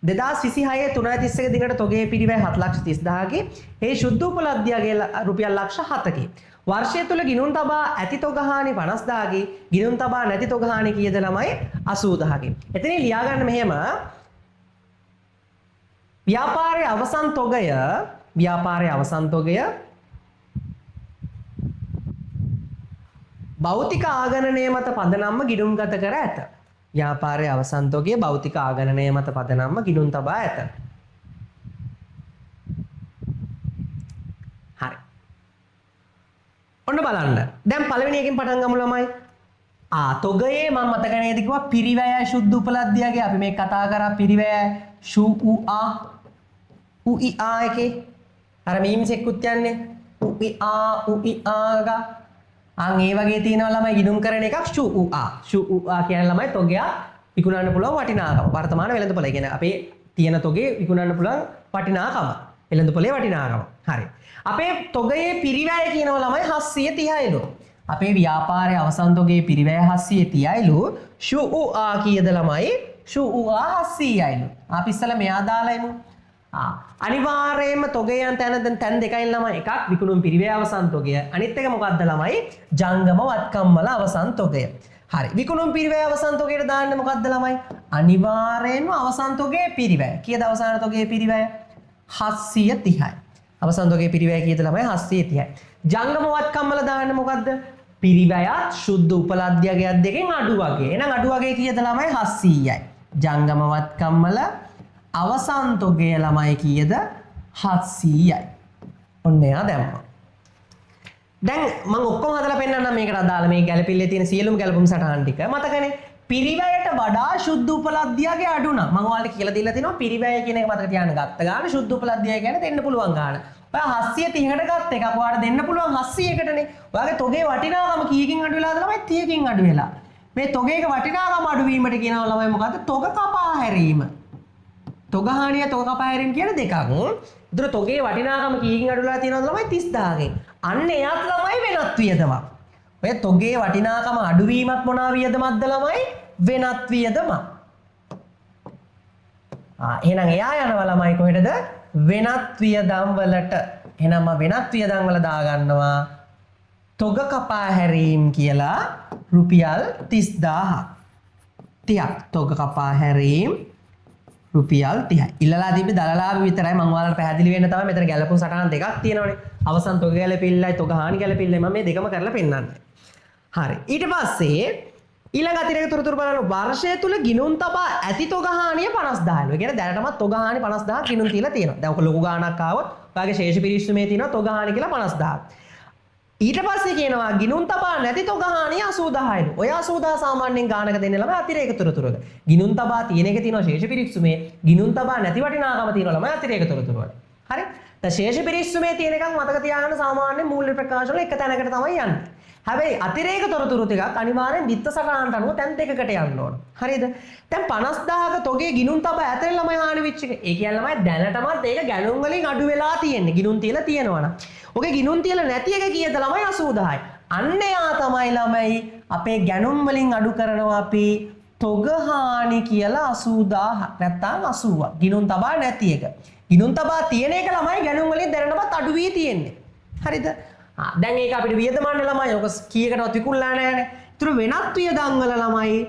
2026 331 දිනකට තොගේ පිරිවැය 7,30,000කි. ඒ ශුද්ධ උපලබ්ධියගේ රුපියල් ලක්ෂ 7කි. වර්ෂය තුල ගිණුම් තබා ඇති තොග හානි 50,000කි. ගිණුම් තබා නැති තොග හානි කීයද ළමයි 80,000කි. එතනින් ලියා ගන්න මෙහෙම ව්‍යාපාරයේ අවසන් තොගය භෞතික ආගණනය මත පදනම්ම ගිණුම්ගත කර ඇත. ව්‍යාපාරයේ අවසන් තොගය භෞතික ආගණනය මත පදනම්ම ගිණුම් තබා ඇත. හරි. ඔන්න බලන්න. දැන් පළවෙනි එකෙන් පටන් ගමු ළමයි. තොගයේ මම මතක නේද කිව්වා පිරිවැය ශුද්ධ උපලබ්ධියගේ අපි මේ කතා කරා පිරිවැය උඉආ එකේ අර මීම්ස් එක්කුත් යන්නේ උඉආ ගා අන් ඒ වගේ තියෙනවා ළමයි ගිණුම් කරන එකක් ශුඋආ කියන ළමයි තොගයක් විකුණන්න පුළුවන් වටිනාකම වර්තමාන වෙළඳපොළ. ඒ කියන්නේ අපේ තියෙන තොගේ විකුණන්න පුළුවන් වටිනාකම වෙළඳපොලේ වටිනාකම. හරි. අපේ තොගයේ පිරිවැය කියනවා ළමයි 730යිලු. අපේ ව්‍යාපාරයේ අවසන් තොගේ පිරිවැය 730යිලු. ශුඋආ කීයද ළමයි? ශුඋආ 700යිලු. අපි ඉස්සලා මෙයා දාලා එමු. අනිවාර්යයෙන්ම තොගයන් තැන් දෙකයි ළමයි. එකක් විකුණුම් පිරිවැය අවසන් තොගය. අනිත් එක මොකක්ද ළමයි? ජංගම වත්කම් වල අවසන් තොගය. හරි. විකුණුම් පිරිවැය අවසන් තොගයට දාන්න මොකක්ද ළමයි? අනිවාර්යයෙන්ම අවසන් තොගයේ පිරිවැය. කීයද අවසන් තොගයේ පිරිවැය? 730යි. අවසන් තොගයේ පිරිවැය කීයද ළමයි? 730යි. ජංගම වත්කම් වල දාන්න මොකක්ද? පිරිවැයත් ශුද්ධ උපලබ්ධියගයක් දෙකෙන් අඩු වගේ. එහෙනම් අඩු වගේ කීයද ළමයි? 700යි. ජංගම වත්කම් වල අවසන් තොගය ළමයි කීයද? 700යි. ඔන්න එයා දැම්මා. දැන් මම ඔක්කොම හදලා පෙන්නන්නම් මේකට අදාළ මේ ගැළපිල්ලේ තියෙන සියලුම ගැළපුම් සටහන් ටික. මතකනේ පිරිවැයට වඩා ශුද්ධ උපලබ්ධියගේ අඩු නම් මම ඔයාලට කියලා දීලා තිනවා පිරිවැය කියන එක මතක තියාගන්න. ගත්ත ගාන ශුද්ධ උපලබ්ධිය කියන්නේ දෙන්න පුළුවන් ගාන. ඔයා 730කට ගත්ත එකක් ඔයාලට දෙන්න පුළුවන් 700කටනේ. ඔයාගේ තොගේ වටිනාකම කීයකින් අඩු වෙලාද ළමයි? 30කින් අඩු වෙලා. මේ තොගේක වටිනාකම අඩු වීමට කියනවා ළමයි මොකද්ද? තොග කපා හැරීම. තොග හානිය තොග කපා හැරීම කියන දෙකක්. ඒතර තොගේ වටිනාකම කීයකින් අඩු වෙලා තියෙනවද ළමයි? 30000කින්. අන්න එයත් ළමයි වෙනත් වියදමක්. ඔය තොගේ වටිනාකම අඩු වීමත් මොනවා වියදමක්ද ළමයි? වෙනත් වියදමක්. එහෙනම් එයා යනවා ළමයි කොහෙටද? වෙනත් වියදම් වලට. එහෙනම් මම වෙනත් වියදම් වල දා ගන්නවා තොග කපා හැරීම් කියලා රුපියල් 30000ක්. 30ක් තොග කපා හැරීම් රුපියල් 30යි. ඉල්ලලා තිබි දලලාභ විතරයි මම ඔයාලට පැහැදිලි වෙන්න තමයි මෙතන ගැලපුම් සටහන් දෙකක් තියෙනවනේ. අවසන් තොග ගැලපෙල්ලයි තොග හානි ගැලපෙල්ලයි මම මේ දෙකම කරලා පෙන්නන්නේ. හරි. ඊට පස්සේ ඊළඟ අතිරේක තොරතුරු බලන්න වර්ෂය තුල ගිණුම් තබා ඇති තොග හානිය 50000ලු. ඒ කියන්නේ දැනටමත් තොග හානි 50000ක් ගිණුම් තියලා තියෙනවා. දැන් ඔක ලොකු ගාණක් ආවොත් ඔයාගේ ශේෂ පිරිස්සුමේ තියෙනවා තොග හානි කියලා 50000ක්. ඊට පස්සේ කියනවා ගිණුම් තබා නැති තොග හානිය 80000යිලු. ඔය 80000 සාමාන්‍යයෙන් ගාණක දෙන්නේ ළමයි අතිරේක තොරතුරුක. ගිණුම් තබා තියෙන එක තියෙනවා ශේෂ පිරිස්සුමේ. ගිණුම් තබා නැති වටිනාකම තියෙනවා ළමයි අතිරේක තොරතුරු වල. හරි? දැන් ශේෂ පිරිස්සුමේ තියෙන එකක් මතක තියාගන්න සාමාන්‍ය මූල්‍ය ප්‍රකාශ වල එක තැනකට තමයි යන්නේ. හැබැයි අතිරේක තොරතුරු ටිකක් අනිවාර්යෙන් විත්ත සටහනට අනුව තැන් දෙකකට යන්න ඕන. හරිද? දැන් 50000ක තොගේ ගිණුම් තබා ඇතේ ළමයි හානි වෙච්ච එක. ඒ කියන්නේ ළමයි දැනටමත් ඒක ගැණුම් වලින් අඩු වෙලා තියෙන්නේ. ගිණුම් තියලා තියෙනවා නම්. ඔගේ ගිණුම් තියලා නැති එක කීයද ළමයි 80000යි. අන්න එයා තමයි ළමයි අපේ ගැණුම් වලින් අඩු කරනවා අපි තොග හානි කියලා 80000 නැත්තම් 80ක්. ගිණුම් තබා නැති එක. ගිණුම් තබා තියෙන එක ළමයි ගැණුම් වලින් දැනටමත් අඩු වී තියෙන්නේ. හරිද? දැන් ඒක අපිට වියදමන්න ළමයි ඔක කීයකටවත් විකුණලා නැහැනේ. ඒතර වෙනත් වියදම් වල ළමයි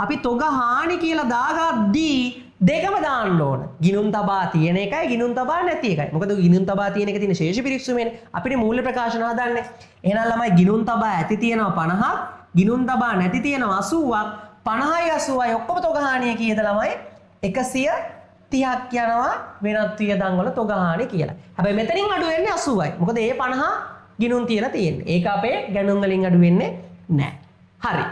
අපි තොග හානි කියලා දාගද්දී දෙකම දාන්න ඕන. ගිණුම් තබා තියෙන එකයි ගිණුම් තබා නැති එකයි. මොකද ගිණුම් තබා තියෙන එක තියෙන ශේෂ පිරික්සුමේනේ. අපිට මූල්‍ය ප්‍රකාශන හදන්නේ. එහෙනම් ළමයි ගිණුම් තබා ඇති තියෙනවා 50ක්, ගිණුම් තබා නැති තියෙනවා 80ක්. 50යි 80යි ඔක්කොම තොග හානිය කීයද ළමයි? 130ක් යනවා වෙනත් වියදම් වල තොග හානි කියලා. හැබැයි මෙතනින් අඩු වෙන්නේ 80යි. මොකද ඒ 50 ගිණුම් තියලා තියෙන්නේ. ඒක අපේ ගැණුම් වලින් අඩු වෙන්නේ නැහැ. හරි.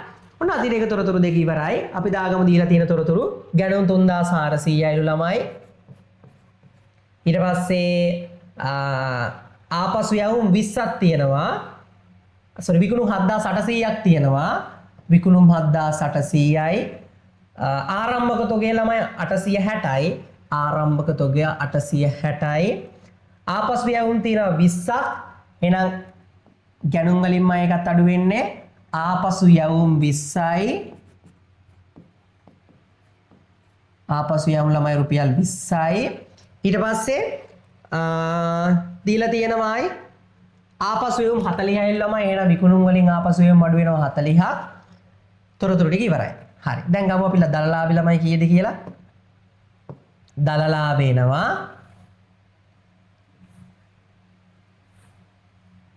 ඔන්න අතිරේක තොරතුරු දෙක ඉවරයි. අපි දාගමු දීලා තියෙන තොරතුරු ගැණුම් 3400යිලු ළමයි. ඊට පස්සේ ආපසු යවුම් 20ක් තියෙනවා. විකුණුම් 7800ක් තියෙනවා. විකුණුම් 7800යි. ආරම්භක තොගය ළමයි 860යි. ආරම්භක තොගය 860යි. ආපසු යවුම් තියෙනවා 20ක්. එහෙනම් ගැණුම් වලින්ම එකත් අඩු වෙන්නේ ආපසු යවුම් 20යි ආපසු යමු ළමයි රුපියල් 20යි. ඊට පස්සේ දීලා තියෙනවායි ආපසු යමු 40යි ළමයි. එහෙනම් විකුණුම් වලින් ආපසු යමු අඩු වෙනවා 40ක්. තොරතුරු ටික ඉවරයි. හරි. දැන් ගමු අපි දලලාභي ළමයි කීයද කියලා. දලලාභ එනවා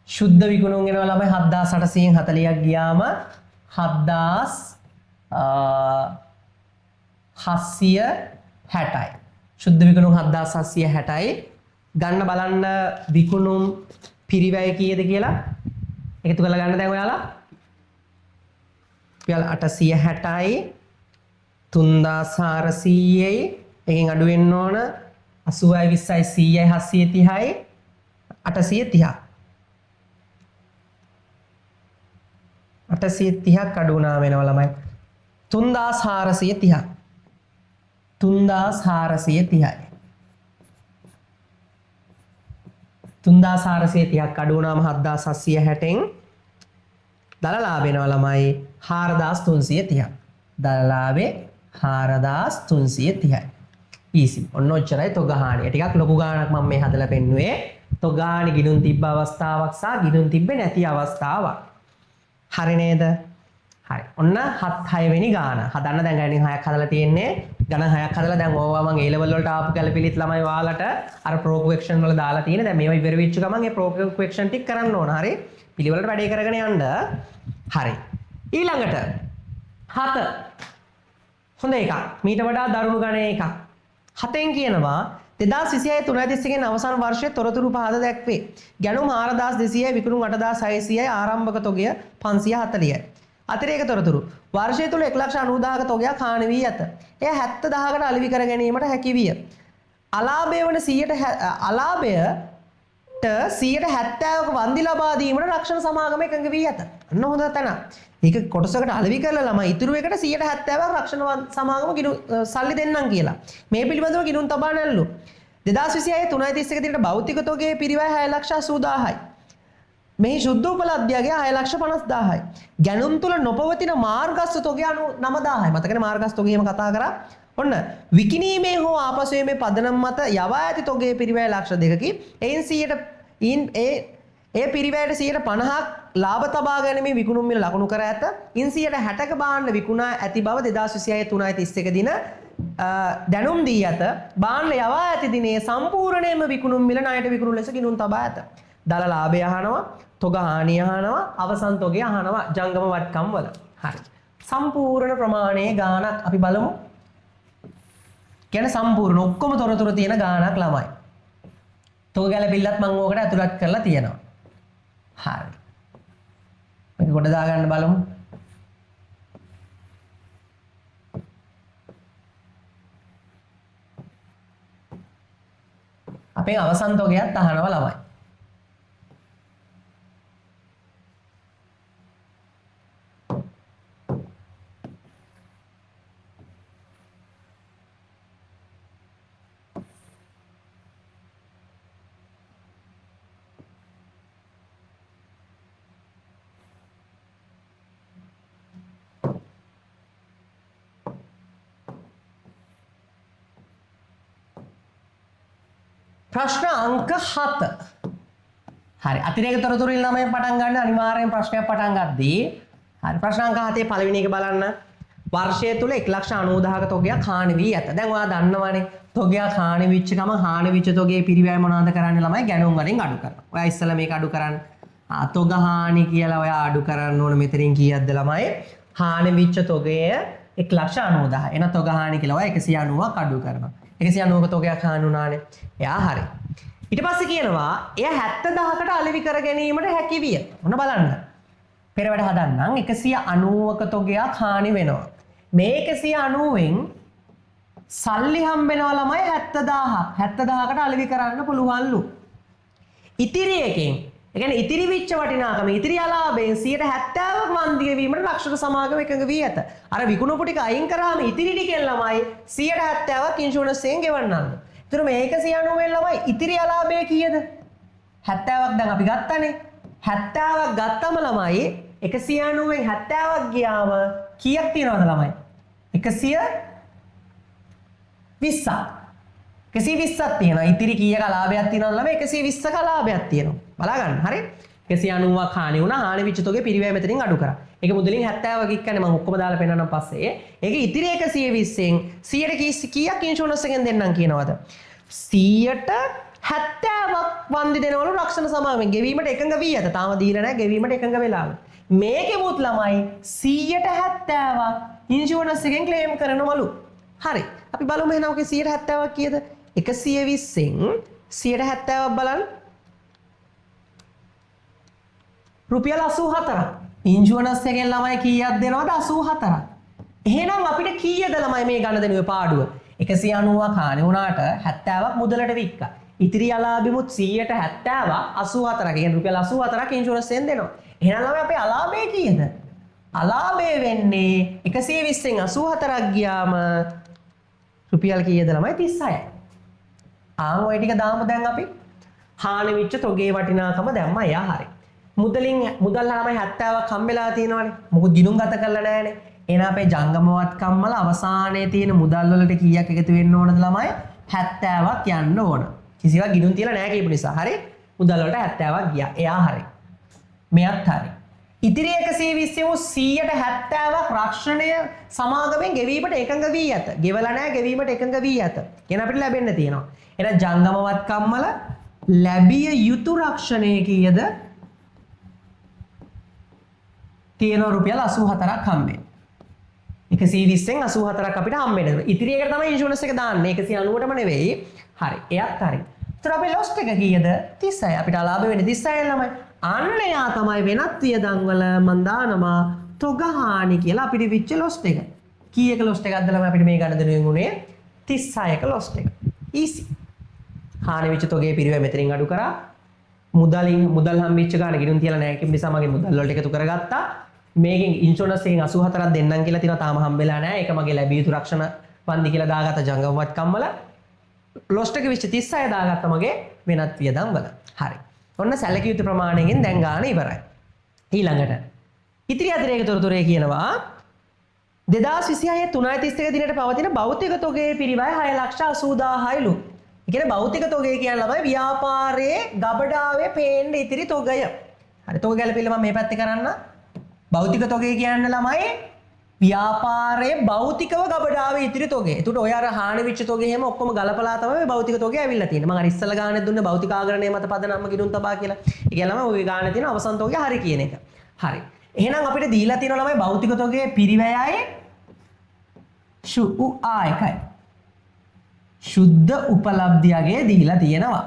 ශුද්ධ විකුණුම් එනවා ළමයි 7840ක් ගියාම 7760යි. ශුද්ධ විකුණුම් 7760යි. ගන්න බලන්න විකුණුම් පිරිවැය කීයද කියලා. එකතු කරලා ගන්න දැන් ඔයාලා. රුපියල් 860යි 3400යි එකෙන් අඩු වෙන්න ඕන 80යි 20යි 100යි 730යි 830ක් 830ක් අඩු වුණා වෙනවා ළමයි 3430ක් 3430යි 3430ක් අඩු වුණාම 7760න් දලලාභ වෙනවා ළමයි 4330ක් දලලාභේ 4330යි ඊසි ඔන්න ඔච්චරයි තොගහානිය ටිකක් ලොකු ගාණක් මම මේ හදලා පෙන්නුවේ තොගාණි ගිනුම් තිබ්බ අවස්ථාවක් සහ ගිනුම් තිබ්බේ නැති අවස්ථාවක් හරි නේද හරි ඔන්න 7 වෙනි ගාණ හදන්න දැන් ගණන් 6ක් හදලා තියෙන්නේ ගණන් 6ක් හදලා දැන් ඕවා මම A level වලට ආපු කැලපිලිත් ළමයි ඔයාලට අර ප්‍රෝ ක්වෙස්චන් වල දාලා තියෙන දැන් මේවා ඉවර වෙච්ච ගමන් ඒ ප්‍රෝ ක්වෙස්චන් ටික කරන්න ඕන හරි පිළිවෙලට වැඩේ කරගෙන යන්න හරි ඊළඟට 7 හොඳ එකක් මීට වඩා දරුණු ගණනේ එකක් 7න් කියනවා 2026 331 අවසන් වර්ෂයේ තොරතුරු පහද දැක්වේ. ගැනුම් 4200යි විකුණුම් 8600යි ආරම්භක තොගය 540යි. අතිරේක තොරතුරු වර්ෂය තුල 1,90,000ක තොගයක් හානි වී ඇත. එය 70000කට අලෙවි කර ගැනීමට හැකි විය. අලාභය වන 100ට අලාභයට 70ක වන්දි ලබා දීමට රක්ෂණ සමාගම එකඟ වී ඇත. අන්න හොඳ තැන. ඒක කොටසකට අලෙවි කරලා ළමයි ඉතුරු එකට 70ක් රක්ෂණ සමාගම සල්ලි දෙන්නම් කියලා. මේ පිළිබඳව ගිණුම් තබා නැල්ලු. 2026 331 දිනට භෞතික තොගයේ පිරිවැය 6,80,000යි. මෙහි ශුද්ධ උපලබ්ධයගේ 6,50,000යි. ගැනුම් තුල නොපවතින මාර්ගස්ත තොගය 99,000යි. මතකනේ මාර්ගස්ත තොගයම කතා කරා. ඔන්න විකිණීමේ හෝ ආපසු යීමේ පදනම් මත යවා ඇති තොගයේ පිරිවැය ලක්ෂ 2කි. එයින් 100ට ඒ පිරිවැයට 50ක් ලාභ තබා ගැනීම විකුණුම් මිල ලකුණු කර ඇත. ඉන් 60ක භාණ්ඩ විකුණා ඇති බව 2026 331 දින දැනුම් දී ඇත. භාණ්ඩ යවා ඇති දිනේ සම්පූර්ණයෙන්ම විකුණුම් මිල ණයට විකුණු ලෙස ගිණුම් තබා ඇත. දල ලාභය අහනවා, තොග හානිය අහනවා, අවසන් තොගය අහනවා ජංගම වටකම් වල. හරි. සම්පූර්ණ ප්‍රමාණයේ ගාණක් අපි බලමු. කියන්නේ සම්පූර්ණ ඔක්කොම තොරතුරු තියෙන ගාණක් ළමයි. තොග ගැලපිල්ලත් මම ඕකට ඇතුළත් කරලා තියෙනවා. හරි. මේක කොට දාගන්න බලමු. අපේ අවසන් තොගයත් අහනවා ළමයි. ප්‍රශ්න අංක 7. හරි. අතිරේක තොරතුරු ළමයි පටන් ගන්න අනිවාර්යෙන් ප්‍රශ්නයක් පටන් ගද්දී. හරි. ප්‍රශ්න අංක 7 පළවෙනි එක බලන්න. වර්ෂය තුල 1,90,000ක තොගයක් හානි වී ඇත. දැන් ඔයා දන්නවනේ තොගයක් හානි වෙච්ච ගම හානි වෙච්ච තොගයේ පිරිවැය මොනවද කරන්නේ ළමයි ගැනුම් වලින් අඩු කරනවා. ඔයා ඉස්සෙල්ලා මේක අඩු කරන්න. තොග හානි කියලා ඔයා අඩු කරන්න ඕන මෙතනින් කීයක්ද ළමයි? හානි වෙච්ච තොගය 1,90,000. එන තොග හානි කියලා ඔයා 190ක් අඩු කරනවා. 190ක තොගයක් හානි වුණානේ. එයා හරි. ඊට පස්සේ කියනවා එය 70,000කට අලෙවි කර ගැනීමට හැකි විය. මොන බලන්න. පෙරවැඩ හදන්නම් 190ක තොගයක් හානි වෙනවා. මේ 190න් සල්ලි හම්බෙනවා ළමයි 70,000. 70,000කට අලෙවි කරන්න පුළුවන්ලු. ඉතිරි එකෙන් ඒ කියන්නේ ඉතිරි වෙච්ච වටිනාකම ඉතිරි අලාභයෙන් 70ක් වන්දි ගෙවීමට රක්ෂක සමාගම එකඟ වී ඇත. අර විකුණපු ටික අයින් කරාම ඉතිරි ටිකෙන් ළමයි 70ක් ඉන්ෂුරන්ස් එකෙන් ගෙවන්නන්න. ඒතර මේ 190න් ළමයි ඉතිරි අලාභය කීයද? 70ක් දැන් අපි ගත්තානේ. 70ක් ගත්තම ළමයි 190න් 70ක් ගියාම කීයක් තියනවද ළමයි? 100 20ක්. 120ක් තියෙනවා. ඉතිරි කීයක ලාභයක් තියෙනවද ළමයි? 120ක ලාභයක් තියෙනවා. බලා ගන්න. හරි? 190ක් හානි වුණා. හානි වෙච්ච තොගේ පිරිවැය මෙතනින් අඩු කරා. ඒක මුදලින් 70ක් ඉක්කනේ මම ඔක්කොම දාලා පෙන්නනම් පස්සේ. ඒක ඉතිරි 120න් 100ට කීයක් ඉන්ෂුරන්ස් එකෙන් දෙන්නම් කියනවද? 100ට 70ක් වන්දි දෙනවලු රක්ෂණ සමාවෙන්. ගෙවීමට එකඟ වී ඇත. තාම දීලා නැහැ ගෙවීමට එකඟ වෙලා. මේකෙමුත් ළමයි 100ට 70ක් ඉන්ෂුරන්ස් එකෙන් ක්ලේම් කරනවලු. හරි. අපි බලමු එහෙනම් ඔකේ 170ක් කීයද? 120න් 170ක් බලන්න. රුපියල් 84ක්. ඉන්ෂුරන්ස් එකෙන් ළමයි කීයක් දෙනවද? 84ක්. එහෙනම් අපිට කීයද ළමයි මේ ගන්න දෙනුවේ පාඩුව? 190ක් හානි වුණාට 70ක් මුදලට වික්කා. ඉතිරි අලාභෙමුත් 100ට 70ක් 84ක්. කියන්නේ රුපියල් 84ක් ඉන්ෂුරන්ස් එකෙන් දෙනවා. එහෙනම් ළමයි අපේ අලාභය කීයද? අලාභය වෙන්නේ 120න් 84ක් ගියාම රුපියල් කීයද ළමයි? 36යි. ආන් ඔය ටික දාමු දැන් අපි. හානි වෙච්ච තොගේ වටිනාකම දැම්මා. එයා හරි. මුදල් ළමයි 70ක් හම්බෙලා තියෙනවනේ. මොකද ගිණුම් ගත කරලා නැහැනේ. එහෙනම් අපේ ජංගමවත්කම් වල අවසානයේ තියෙන මුදල් වලට කීයක් එකතු වෙන්න ඕනද ළමයි? 70ක් යන්න ඕන. කිසිවක් ගිණුම් තියලා නැහැ කියපු නිසා. හරි? මුදල් වලට 70ක් ගියා. එයා හරි. මෙයත් හරි. ඉතිරි 120 100ට 70ක් රක්ෂණය සමාගමෙන් ගෙවීමට එකඟ වී ඇත. ගෙවලා නැහැ ගෙවීමට එකඟ වී ඇත. කියන අපිට ලැබෙන්න තියෙනවා. එහෙනම් ජංගමවත්කම් වල ලැබිය යුතු රක්ෂණය කීයද? තියෙනවා රුපියල් 84ක් හම්බෙන්නේ. 120න් 84ක් අපිට හම්බෙන්නේ. ඉතිරි එකට තමයි ඉන්ෂුරන්ස් එක දාන්නේ. 190ටම නෙවෙයි. හරි. එයත් හරි. ඒතර අපේ ලොස් එක කීයද? 36යි. අපිට අලාභ වෙන්නේ 36යි ළමයි. අන්න එයා තමයි වෙනත් වියදම් වල මන් දානවා තොග හානි කියලා අපිට විච්ච ලොස් එක. කීයක ලොස් එකක්ද ළමයි අපිට මේ ගන්න දෙනුවෙන් උනේ? 36ක ලොස් එක. ඊසි. හානි වෙච්ච තොගේ පිරිවැය මෙතනින් අඩු කරා. මුදල් හම්බෙච්ච ගාන ගිණුම් තියලා නැහැ කිව්ව නිසා මගේ මුදල් වලට එකතු කරගත්තා. මේකෙන් ඉන්ෂුරන්ස් එකෙන් 84ක් දෙන්නම් කියලා තියෙනවා තාම හම්බෙලා නැහැ. ඒක මගේ ලැබිය යුතු රක්ෂණ වන්දි කියලා දාගත්ත ජංගමවත්කම් වල. ලොස් එක විශ්ච 36 දාගත්ත මගේ වෙනත් වියදම් වල. හරි. ඔන්න සැලකිය යුතු ප්‍රමාණයෙන් දැන් ගාන ඉවරයි. ඊළඟට ඉතිරි අතිරේක තොරතුරේ කියනවා 2026 3.31 දිනට පවතින භෞතික තොගේ පිරිවැය 6,80,000යිලු. ඒ කියන්නේ භෞතික තොගේ කියන ළමයි ව්‍යාපාරයේ ගබඩාවේ පේන්න ඉතිරි තොගය. හරි තොග ගැලපෙන්න මම මේ පැත්තේ කරන්න. භෞතික තොගේ කියන්නේ ළමයි ව්‍යාපාරයේ භෞතිකව ගබඩාවේ ඉතිරි තොගේ. ඒකට ඔය අර හානි වෙච්ච තොගේ හැම ඔක්කොම ගලපලා තමයි මේ භෞතික තොගේ ඇවිල්ලා තියෙන්නේ. මම අර ඉස්සලා ගානේ දුන්නේ භෞතික ආගරණය මත පදනම්ම ගිණුම් තබා කියලා. ඒ කියන්නේ ළමයි ඔය ගානේ තියෙන අවසන් තොගේ හරි කියන එක. හරි. එහෙනම් අපිට දීලා තියෙනවා ළමයි භෞතික තොගේ පිරිවැයයි එකයි. ශුද්ධ උපලබ්ධියගේ දීලා තියෙනවා.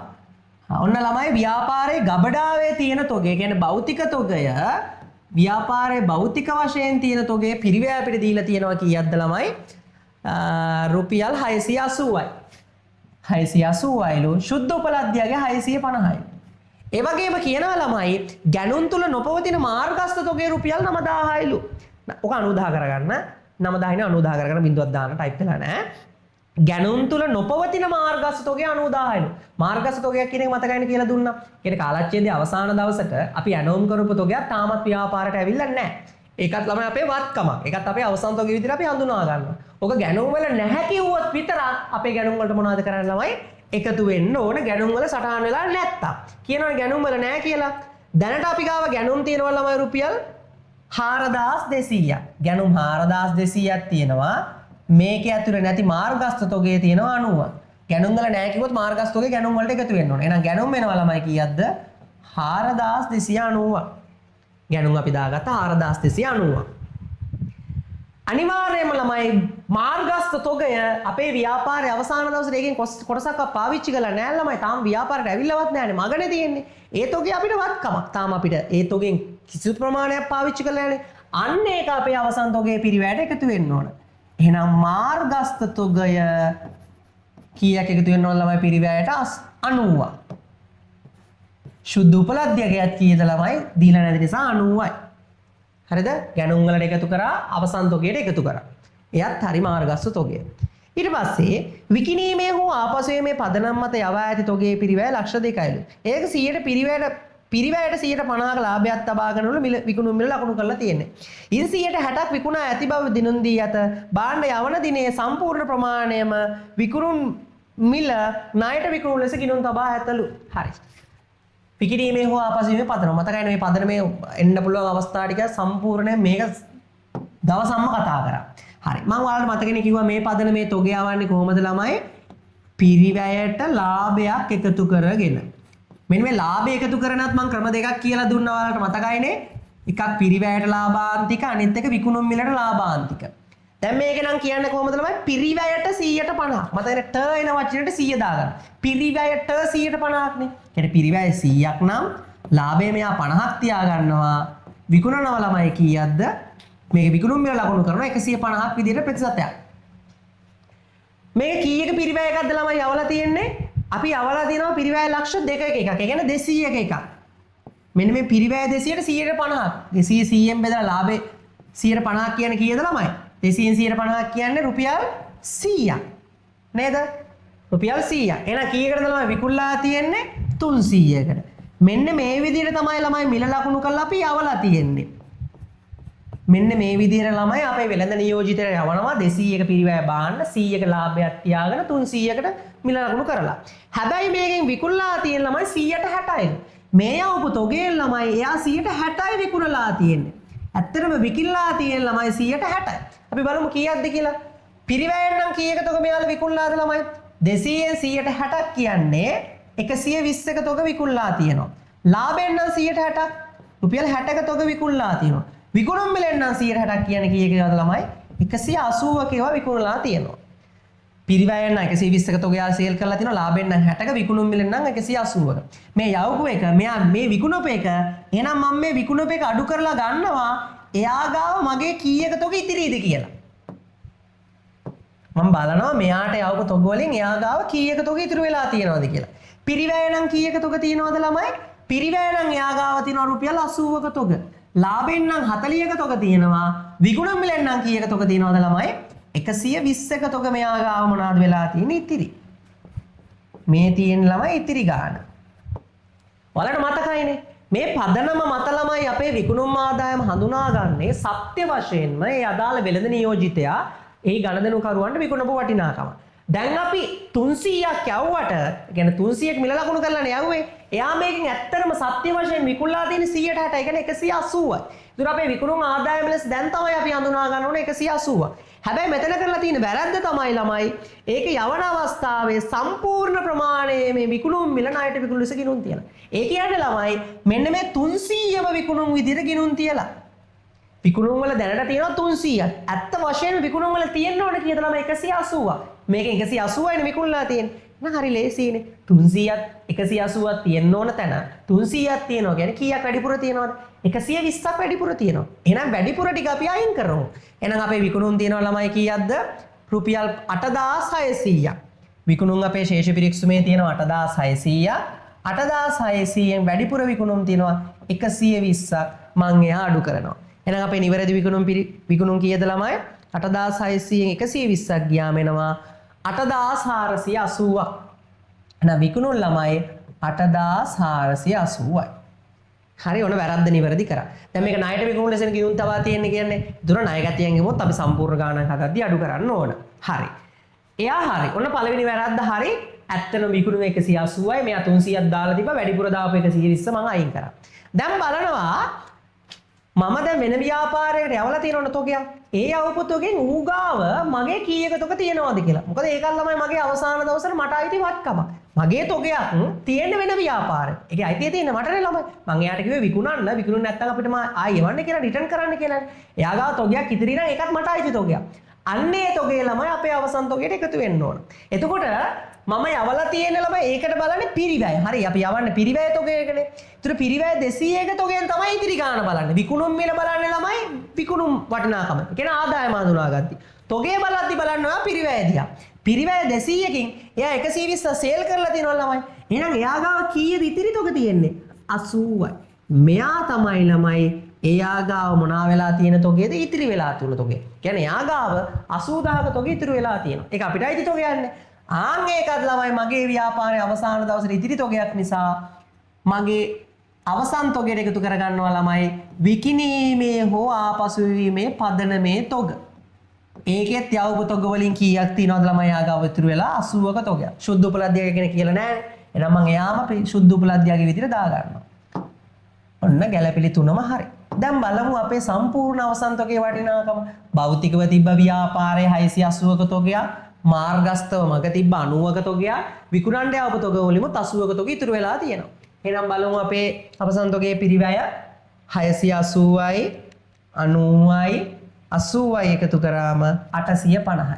ඔන්න ළමයි ව්‍යාපාරයේ ගබඩාවේ තියෙන තොගේ කියන්නේ භෞතික තොගය ව්‍යාපාරයේ භෞතික වශයෙන් තියෙන තොගේ පිරිවැය අපිට දීලා තියෙනවා කීයක්ද ළමයි? රුපියල් 680යි. 680යිලු ශුද්ධ උපලබ්ධියගේ 650යි. ඒ වගේම කියනවා ළමයි ගැනුම් තුල නොපවතින මාර්ගස්ත තොගේ රුපියල් 9000යිලු. ඔක 9000 කරගන්න. 9000 9000 කරගෙන බිඳුවක් දාන්න ටයිප් වෙලා නැහැ. ගැනුම් තුල නොපවතින මාර්ගස්ත තොගේ 90000යිලු. මාර්ගස්ත තොගයක් කියන එක මතකයිනේ කියලා දුන්නා. කියන්නේ කාලච්ඡේදයේ අවසාන දවසට අපි ඇනෝම් කරපු තොගයක් තාමත් ව්‍යාපාරයට ඇවිල්ලා නැහැ. ඒකත් ළමයි අපේ වත්කමක්. ඒකත් අපේ අවසාන තොගේ විදිහට අපි හඳුනා ගන්නවා. ඔක ගැනුම් වල නැහැ කිව්වොත් විතරක් අපේ ගැනුම් වලට මොනවද කරන්න ළමයි? එකතු වෙන්න ඕන ගැනුම් වල සටහන් වෙලා නැත්තම්. කියනවා ගැනුම් වල නැහැ කියලා. දැනට අපි ගාව ගැනුම් තියෙනවා ළමයි රුපියල් 4200ක්. ගැනුම් 4200ක් තියෙනවා. මේකේ ඇතුලේ නැති මාර්ගස්ත තොගේ තියෙනවා 90ක්. ගැනුම් වල නැහැ කිව්වොත් මාර්ගස්ත තොගේ ගැනුම් වලට එකතු වෙන්න ඕනේ. එහෙනම් ගැනුම් වෙනවා ළමයි කීයක්ද? 4290ක්. ගැනුම් අපි දාගත්තා 4290ක්. අනිවාර්යයෙන්ම ළමයි මාර්ගස්ත තොගය අපේ ව්‍යාපාරයේ අවසාන දවසේ ඒකෙන් කොටසක් පාවිච්චි කරලා නැහැ ළමයි. තාම ව්‍යාපාරයට ඇවිල්ලවත් නැහැනේ. මගනේ තියෙන්නේ. ඒ තොගේ අපිට වත්කමක්. තාම අපිට ඒ තොගෙන් කිසිදු ප්‍රමාණයක් පාවිච්චි කරලා නැහැනේ. අන්න ඒක අපේ අවසාන තොගේ පිරිවැයට එකතු වෙන්න ඕන. එහෙනම් මාර්ගස්ත තොගය කීයක් එකතු වෙන්න ඕන ළමයි පිරිවැයට? 90ක්. ශුද්ධ උපලබ්ධියකයත් කීයද ළමයි? දීලා නැති නිසා 90යි. හරිද? ගැනුම් වලට එකතු කරා අවසන් තොගයට එකතු කරා. එයත් හරි මාර්ගස්ත තොගය. ඊට පස්සේ විකිණීමේ හෝ ආපසුවීමේ පදනම් මත යවා ඇති තොගේ පිරිවැය ලක්ෂ 2යිලු. ඒක 100ට පිරිවැයට පිරිවැයට 150ක ලාභයක් තබාගෙනලු විකුණුම් මිල ලකුණු කරලා තියෙන්නේ. ඉන් 160ක් විකුණා ඇති බව දිනුම් දී ඇත. භාණ්ඩ යවන දිනේ සම්පූර්ණ ප්‍රමාණයම විකුණුම් මිල ණයට විකුණු ලෙස ගිණුම් තබා ඇතලු. හරි. පිකිරීමේ හෝ ආපසුවීමේ පදනම. මතකයිනේ මේ පදනමේ එන්න පුළුවන් අවස්ථා ටික සම්පූර්ණයෙන් මේක දවසක්ම කතා කරා. හරි. මම ඔයාලට මතකනේ කිව්වා මේ පදනමේ තොගය යවන්නේ කොහොමද ළමයි? පිරිවැයට ලාභයක් එකතු කරගෙන. මෙන්න මේ ලාභය එකතු කරනත් මම ක්‍රම දෙකක් කියලා දුන්නා ඔයාලට මතකයිනේ. එකක් පිරිවැයට ලාභාන්තික අනිත් එක විකුණුම් මිලට ලාභාන්තික. දැන් මේක නම් කියන්නේ කොහොමද ළමයි? පිරිවැයට 150. මතකනේ ට එන වචනෙට 100 දාගන්න. පිරිවැයට 150ක් නේ. කියන්නේ පිරිවැය 100ක් නම් ලාභය මෙයා 50ක් තියා ගන්නවා. විකුණනවා ළමයි කීයක්ද? මේක විකුණුම් මිල ලකුණු කරනවා 150ක් විදිහට ප්‍රතිශතයක්. මේක කීයක පිරිවැය එකක්ද ළමයි යවලා තියෙන්නේ? අපි යවලා තියෙනවා පිරිවැය ලක්ෂ 2ක එකක්. ඒ කියන්නේ 200ක එකක්. මෙන්න මේ පිරිවැය 200ට 150ක්. 200 100ෙන් බෙදලා ලාභේ 150ක් කියන්නේ කීයද ළමයි? 200න් 150ක් කියන්නේ රුපියල් 100ක්. නේද? රුපියල් 100ක්. එහෙනම් කීයකටද ළමයි විකුණලා තියෙන්නේ? 300කට. මෙන්න මේ විදිහට තමයි ළමයි මිල ලකුණු කරලා අපි යවලා තියෙන්නේ. මෙන්න මේ විදිහට ළමයි අපේ වෙළඳ නියෝජිතයට යවනවා 200ක පිරිවැය බාන්න 100ක ලාභයක් තියාගෙන 300කට මිල ලකුණු කරලා. හැබැයි මේකෙන් විකුණලා තියෙන ළමයි 160යි. මේ යවපු තොගයෙන් ළමයි එයා 160යි විකුණලා තියෙන්නේ. ඇත්තටම විකිණලා තියෙන ළමයි 160යි. අපි බලමු කීයක්ද කියලා. පිරිවැයෙන් නම් කීයක තොග මෙයාලා විකුණලාද ළමයි? 200න් 160ක් කියන්නේ 120ක තොග විකුණලා තියෙනවා. ලාභයෙන් නම් 160ක් රුපියල් 60ක තොග විකුණලා තියෙනවා. විකුණුම් මිලෙන් නම් 160ක් කියන්නේ කීයකද ළමයි? 180ක ඒවා විකුණලා තියෙනවා. පිරිවැයෙන් නම් 120ක තොගය සේල් කරලා තියෙනවා. ලාභයෙන් නම් 60ක විකුණුම් මිලෙන් නම් 180ක. මේ යවපු එක මෙයා මේ විකුණුප එක එහෙනම් මම මේ විකුණුප එක අඩු කරලා ගන්නවා එයා ගාව මගේ කීයක තොග ඉතිරිද කියලා. මම බලනවා මෙයාට යවපු තොග වලින් එයා ගාව කීයක තොග ඉතුරු වෙලා තියෙනවද කියලා. පිරිවැය නම් කීයක තොග තියෙනවද ළමයි? පිරිවැය නම් එයා ගාව තියෙනවා රුපියල් 80ක තොග. ලාභෙන් නම් 40ක තොග තියෙනවා. විකුණුම් මිලෙන් නම් කීයක තොග තියෙනවද ළමයි? 120ක තොග මෙයා ගාව මොනවද වෙලා තියෙන්නේ? ඉතිරි. මේ තියෙන ළමයි ඉතිරි ගාන. ඔයාලට මතකයිනේ මේ පදනම මත ළමයි අපේ විකුණුම් ආදායම හඳුනාගන්නේ සත්‍ය වශයෙන්ම මේ අදාළ වෙළඳ නියෝජිතයා ඒ ගණදෙනු කරුවන්ට විකුණපු වටිනාකම. දැන් අපි 300ක් යවුවට කියන්නේ 300ක් මිල ලකුණු කරලානේ යවුවේ. එයා මේකෙන් ඇත්තටම සත්‍ය වශයෙන් විකුණලා තියෙන 160ට ඒ කියන්නේ 180යි. ඒතර අපේ විකුණුම් ආදායම ලෙස දැන් තමයි අපි හඳුනා ගන්න ඕනේ 180. හැබැයි මෙතන කරලා තියෙන වැරද්ද තමයි ළමයි ඒක යවන අවස්ථාවේ සම්පූර්ණ ප්‍රමාණයේ මේ විකුණුම් මිල ණයට විකුණු ලෙස ගිණුම් තියලා. ඒ කියන්නේ ළමයි මෙන්න මේ 300ම විකුණුම් විදිහට ගිණුම් තියලා. විකුණුම් වල දැනට තියෙනවා 300ක්. ඇත්ත වශයෙන්ම විකුණුම් වල තියෙන්න ඕනේ කීයද ළමයි 180ක්. මේකෙන් 180යිනේ විකුණලා තියෙන්නේ. නේද? හරි ලේසියිනේ. 300ත් 180ක් තියෙන්න ඕන තැන 300ක් තියෙනවා. කියන්නේ කීයක් වැඩිපුර තියෙනවද? 120ක් වැඩිපුර තියෙනවා. එහෙනම් වැඩිපුර ටික අපි අයින් කරමු. එහෙනම් අපේ විකුණුම් තියෙනවා ළමයි කීයක්ද? රුපියල් 8600ක්. විකුණුම් අපේ ශේෂ පිරික්සුමේ තියෙනවා 8600ක්. 8600න් වැඩිපුර විකුණුම් තියෙනවා 120ක්. මං එයා අඩු කරනවා. එහෙනම් අපේ නිවැරදි විකුණුම් කීයද ළමයි? 8600න් 120ක් ගියාම එනවා 8480ක්. එහෙනම් විකුණුම් ළමයි 8480යි. හරි ඔන්න වැරද්ද නිවැරදි කරා. දැන් මේක ණයට විකුණු ලෙසන ගිණුම් තවා තියෙන්නේ කියන්නේ. දුර ණය ගතියෙන් ගියොත් අපි සම්පූර්ණ ගාණක් හදද්දී අඩු කරන්න ඕන. හරි. එයා හරි. ඔන්න පළවෙනි වැරද්ද හරි. ඇත්තටම විකුණුම 180යි. මෙයා 300ක් දාලා තිබ්බා. වැඩිපුර දාපු 120 මම අයින් කරා. දැන් බලනවා මම දැන් වෙන ව්‍යාපාරයකට යවලා තියෙනවනේ තොගයක්. ඒ යවපු තොගෙන් ඌ ගාව මගේ කීයක තොග තියෙනවද කියලා. මොකද ඒකල් ළමයි මගේ අවසාන දවසට මට අයිති වත්කම. මගේ තොගයක් තියෙන වෙන ව්‍යාපාරෙ. ඒකේ අයිතිය තියෙන මටනේ ළමයි. මං එයාට කිව්වේ විකුණන්න. විකුණුනේ නැත්නම් අපිට ආයෙ එවන්න කියලා රිටර්න් කරන්න කියලා. එයා ගාව තොගයක් ඉතිරි නම් ඒකත් මට අයිති තොගයක්. අන්නේ තොගේ ළමයි අපේ අවසන් තොගයට එකතු වෙන්න ඕන. එතකොට මම යවලා තියෙන ළමයි ඒකට බලන්නේ පිරිවැය. හරි අපි යවන්නේ පිරිවැය තොගයකනේ. ඒතර පිරිවැය 200ක තොගයෙන් තමයි ඉතිරි ගාණ බලන්නේ. විකුණුම් මිල බලන්නේ ළමයි විකුණුම් වටිනාකම. ඒ කියන්නේ ආදායම හඳුනාගatti. තොගේ බලද්දි බලන්නවා පිරිවැය දිහා. පිරිවැය 200කින් එයා 120 සේල් කරලා තියෙනවා ළමයි. එහෙනම් එයා ගාව කීයද ඉතිරි තොග තියෙන්නේ? 80යි. මෙයා තමයි ළමයි එයා ගාව මොනවා වෙලා තියෙන තොගේද ඉතිරි වෙලා තියෙන තොගේ. කියන්නේ එයා ගාව 80000ක තොගේ ඉතිරි වෙලා තියෙනවා. ඒක අපිට අයිති තොගයන්නේ. ආන් ඒකත් ළමයි මගේ ව්‍යාපාරයේ අවසාන දවසේ ඉතිරි තොගයක් නිසා මගේ අවසන් තොගයට එකතු කරගන්නවා ළමයි විකිණීමේ හෝ ආපසු වීමේ පදනමේ තොග. ඒකෙත් යවපු තොග වලින් කීයක් තියෙනවද ළමයි ආගාව ඉතුරු වෙලා 80ක තොගයක්. සුද්ධ උපලද්ධිය කෙනෙක් කියලා නැහැ. එහෙනම් මම එයාම සුද්ධ උපලද්ධියගේ විදිහට දා ගන්නවා. ඔන්න ගැළපෙලි තුනම හරි. දැන් බලමු අපේ සම්පූර්ණ අවසන් තොගයේ වටිනාකම. භෞතිකව තිබ්බ ව්‍යාපාරයේ 680ක තොගයක්, මාර්ගස්තව මග තිබ්බ 90ක තොගයක්, විකුණන්න යවපු තොග වලිමුත් 80ක තොග ඉතුරු වෙලා තියෙනවා. එහෙනම් බලමු අපේ අවසන් තොගයේ පිරිවැය 680යි 90යි 80යි එකතු කරාම 850යි.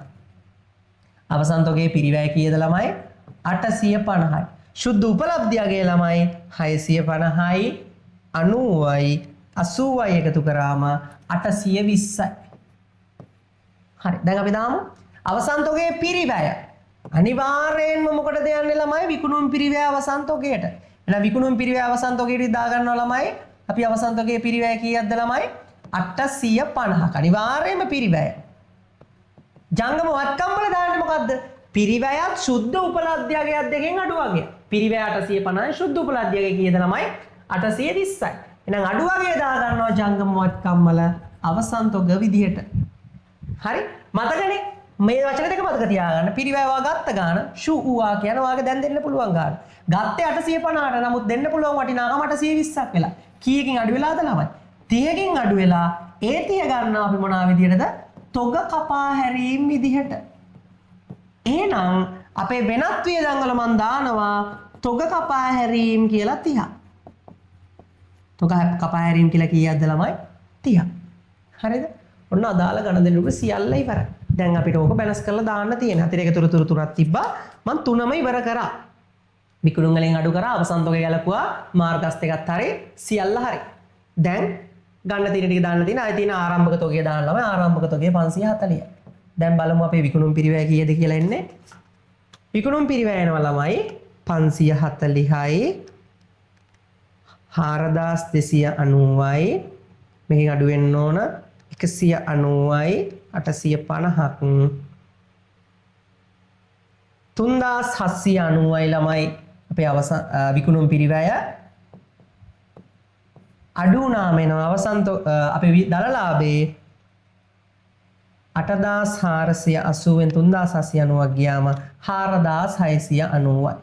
අවසන් තොගයේ පිරිවැය කීයද ළමයි? 850යි. සුද්ධ උපලබ්ධියගේ ළමයි 650යි 90යි 80යි එකතු කරාම 820යි. හරි. දැන් අපි දාමු අවසන් තොගයේ පිරිවැය. අනිවාර්යයෙන්ම මොකටද යන්නේ ළමයි? විකුණුම් පිරිවැය අවසන් තොගයට. එහෙනම් විකුණුම් පිරිවැය අවසන් තොගයට දා ගන්නවා ළමයි. අපි අවසන් තොගයේ පිරිවැය කීයක්ද ළමයි? 850ක්. අනිවාර්යයෙන්ම පිරිවැය. ජංගම වත්කම් වල දාන්නේ මොකද්ද? පිරිවැයත් සුද්ධ උපලබ්ධියගේ දෙකෙන් අඩු වගේ. පිරිවැය 850යි සුද්ධ උපලබ්ධියගේ කීයද ළමයි? 830යි. එහෙනම් අඩු වගේ දා ගන්නවා ජංගම වත්කම් වල අවසන් තොග විදිහට. හරි? මතකනේ? මේ වචන දෙක මතක තියාගන්න. පිරිවැයවා ගත්ත ගාන ෂූවා කියන වාගේ දැන් දෙන්න පුළුවන් ගාන. ගත්තේ 850ට නමුත් දෙන්න පුළුවන් වටිනාකම 820ක් වෙලා. කීයකින් අඩු වෙලාද ළමයි? 30කින් අඩු වෙලා ඒ 30 ගන්නවා අපි මොනවා විදියටද? තොග කපා හැරීම් විදිහට. එහෙනම් අපේ වෙනත් වියදම් වල මම දානවා තොග කපා හැරීම් කියලා 30. තොග කපා හැරීම් කියලා කීයක්ද ළමයි? 30. හරිද? ඔන්න අදාළ ගණන් දෙක සියල්ල ඉවරයි. දැන් අපිට ඕක බැලන්ස් කරලා දාන්න තියෙනවා. අතිරේක තුරු තුනක් තිබ්බා. මම තුනම ඉවර කරා. විකුණුම් වලින් අඩු කරා, අවසන් තොගය ගැලපුවා, මාර්ගස්ත එකත් හරි, සියල්ල හරි. දැන් ගන්න තියෙන ටික දාන්න තියෙන. ආයෙ තියෙන ආරම්භක තොගය දාන්න ළමයි. ආරම්භක තොගය 540යි. දැන් බලමු අපේ විකුණුම් පිරිවැය කීයද කියලා එන්නේ. විකුණුම් පිරිවැය එනවා ළමයි 540යි 4290යි. මේකෙන් අඩු වෙන්න ඕන 190යි 850ක් 3790යි ළමයි අපේ අවසන් විකුණුම් පිරිවැය අඩු වුණාම එනවා අවසන් අපේ දලලාභේ 8480න් 3790ක් ගියාම 4690යි.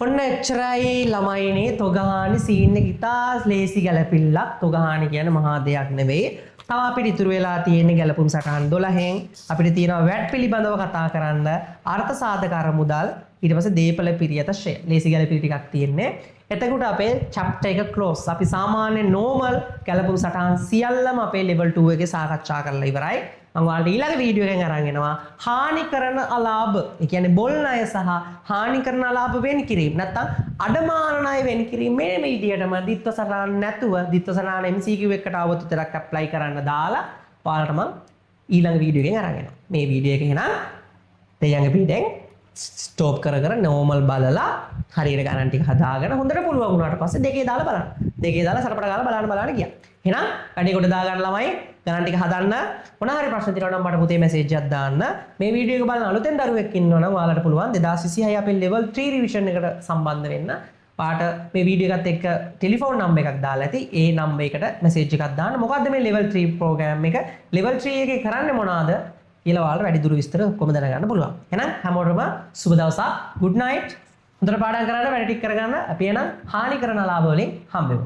ඔන්න එච්චරයි ළමයිනේ තොගහානි සීන් එක ඉතා ලේසි ගැලපිල්ලක්. තොගහානි කියන්නේ මහා දෙයක් නෙවෙයි. තව අපිට ඉතුරු වෙලා තියෙන්නේ ගැලපුම් සටහන් 12න් අපිට තියෙනවා වැට් පිළිබඳව කතා කරන්න, අර්ථ සාධක අරමුදල්, ඊට පස්සේ දීපල පිරියත ෂෙයා. ලේසි ගැලපිලි ටිකක් තියෙන්නේ. එතකොට අපේ chapter එක close. අපි සාමාන්‍ය normal ගැලපුම් සටහන් සියල්ලම අපේ level 2 එකේ සාකච්ඡා කරලා ඉවරයි. මම ඔයාලට ඊළඟ වීඩියෝ එකෙන් අරන් එනවා හානි කරන අලාභ. ඒ කියන්නේ බොල් ණය සහ හානි කරන අලාභ වෙන් කිරීම. නැත්තම් අඩමාන ණය වෙන් කිරීම මේ විදිහටම දිත්ව සටහන් නැතුව දිත්ව සටහන් MCQ එකට આવොත් විතරක් apply කරන්න දාලා ඔයාලට මම ඊළඟ වීඩියෝ එකෙන් අරන් එනවා. මේ වීඩියෝ එක එහෙනම් දෙයන්ගේ පිටෙන් ස්ටොප් කර normal බලලා හරියට ගණන් ටික හදාගෙන හොඳට පුළුවන් වුණාට පස්සේ දෙකේ දාලා බලන්න. දෙකේ දාලා සරපට ගාලා බලන්න ගියා. එහෙනම් වැඩි කොට දා ගන්න ළමයි ගණන් ටික හදන්න. මොන හරි ප්‍රශ්න තියෙනවා නම් මට පුතේ මැසේජ් එකක් දාන්න. මේ වීඩියෝ එක බලන අලුතෙන් දරුවෙක් ඉන්නවා නම් ඔයාලට පුළුවන් 2026 අපේ level 3 revision එකට සම්බන්ධ වෙන්න. පාට මේ වීඩියෝ එකත් එක්ක ටෙලිෆෝන් නම්බර් එකක් දාලා ඇති. ඒ නම්බර් එකට මැසේජ් එකක් දාන්න. මොකද්ද මේ level 3 program එක? level 3 එකේ කරන්නේ මොනවාද? කියලා ඔයාලට වැඩිදුර විස්තර ඔක්කොම දැනගන්න පුළුවන්. එහෙනම් හැමෝටම සුබ දවසක්. good night. හොඳට පාඩම් කරන්න වැඩ ටික කරගන්න. අපි එහෙනම් හානි කරන ලාභ වලින් හම්බෙමු.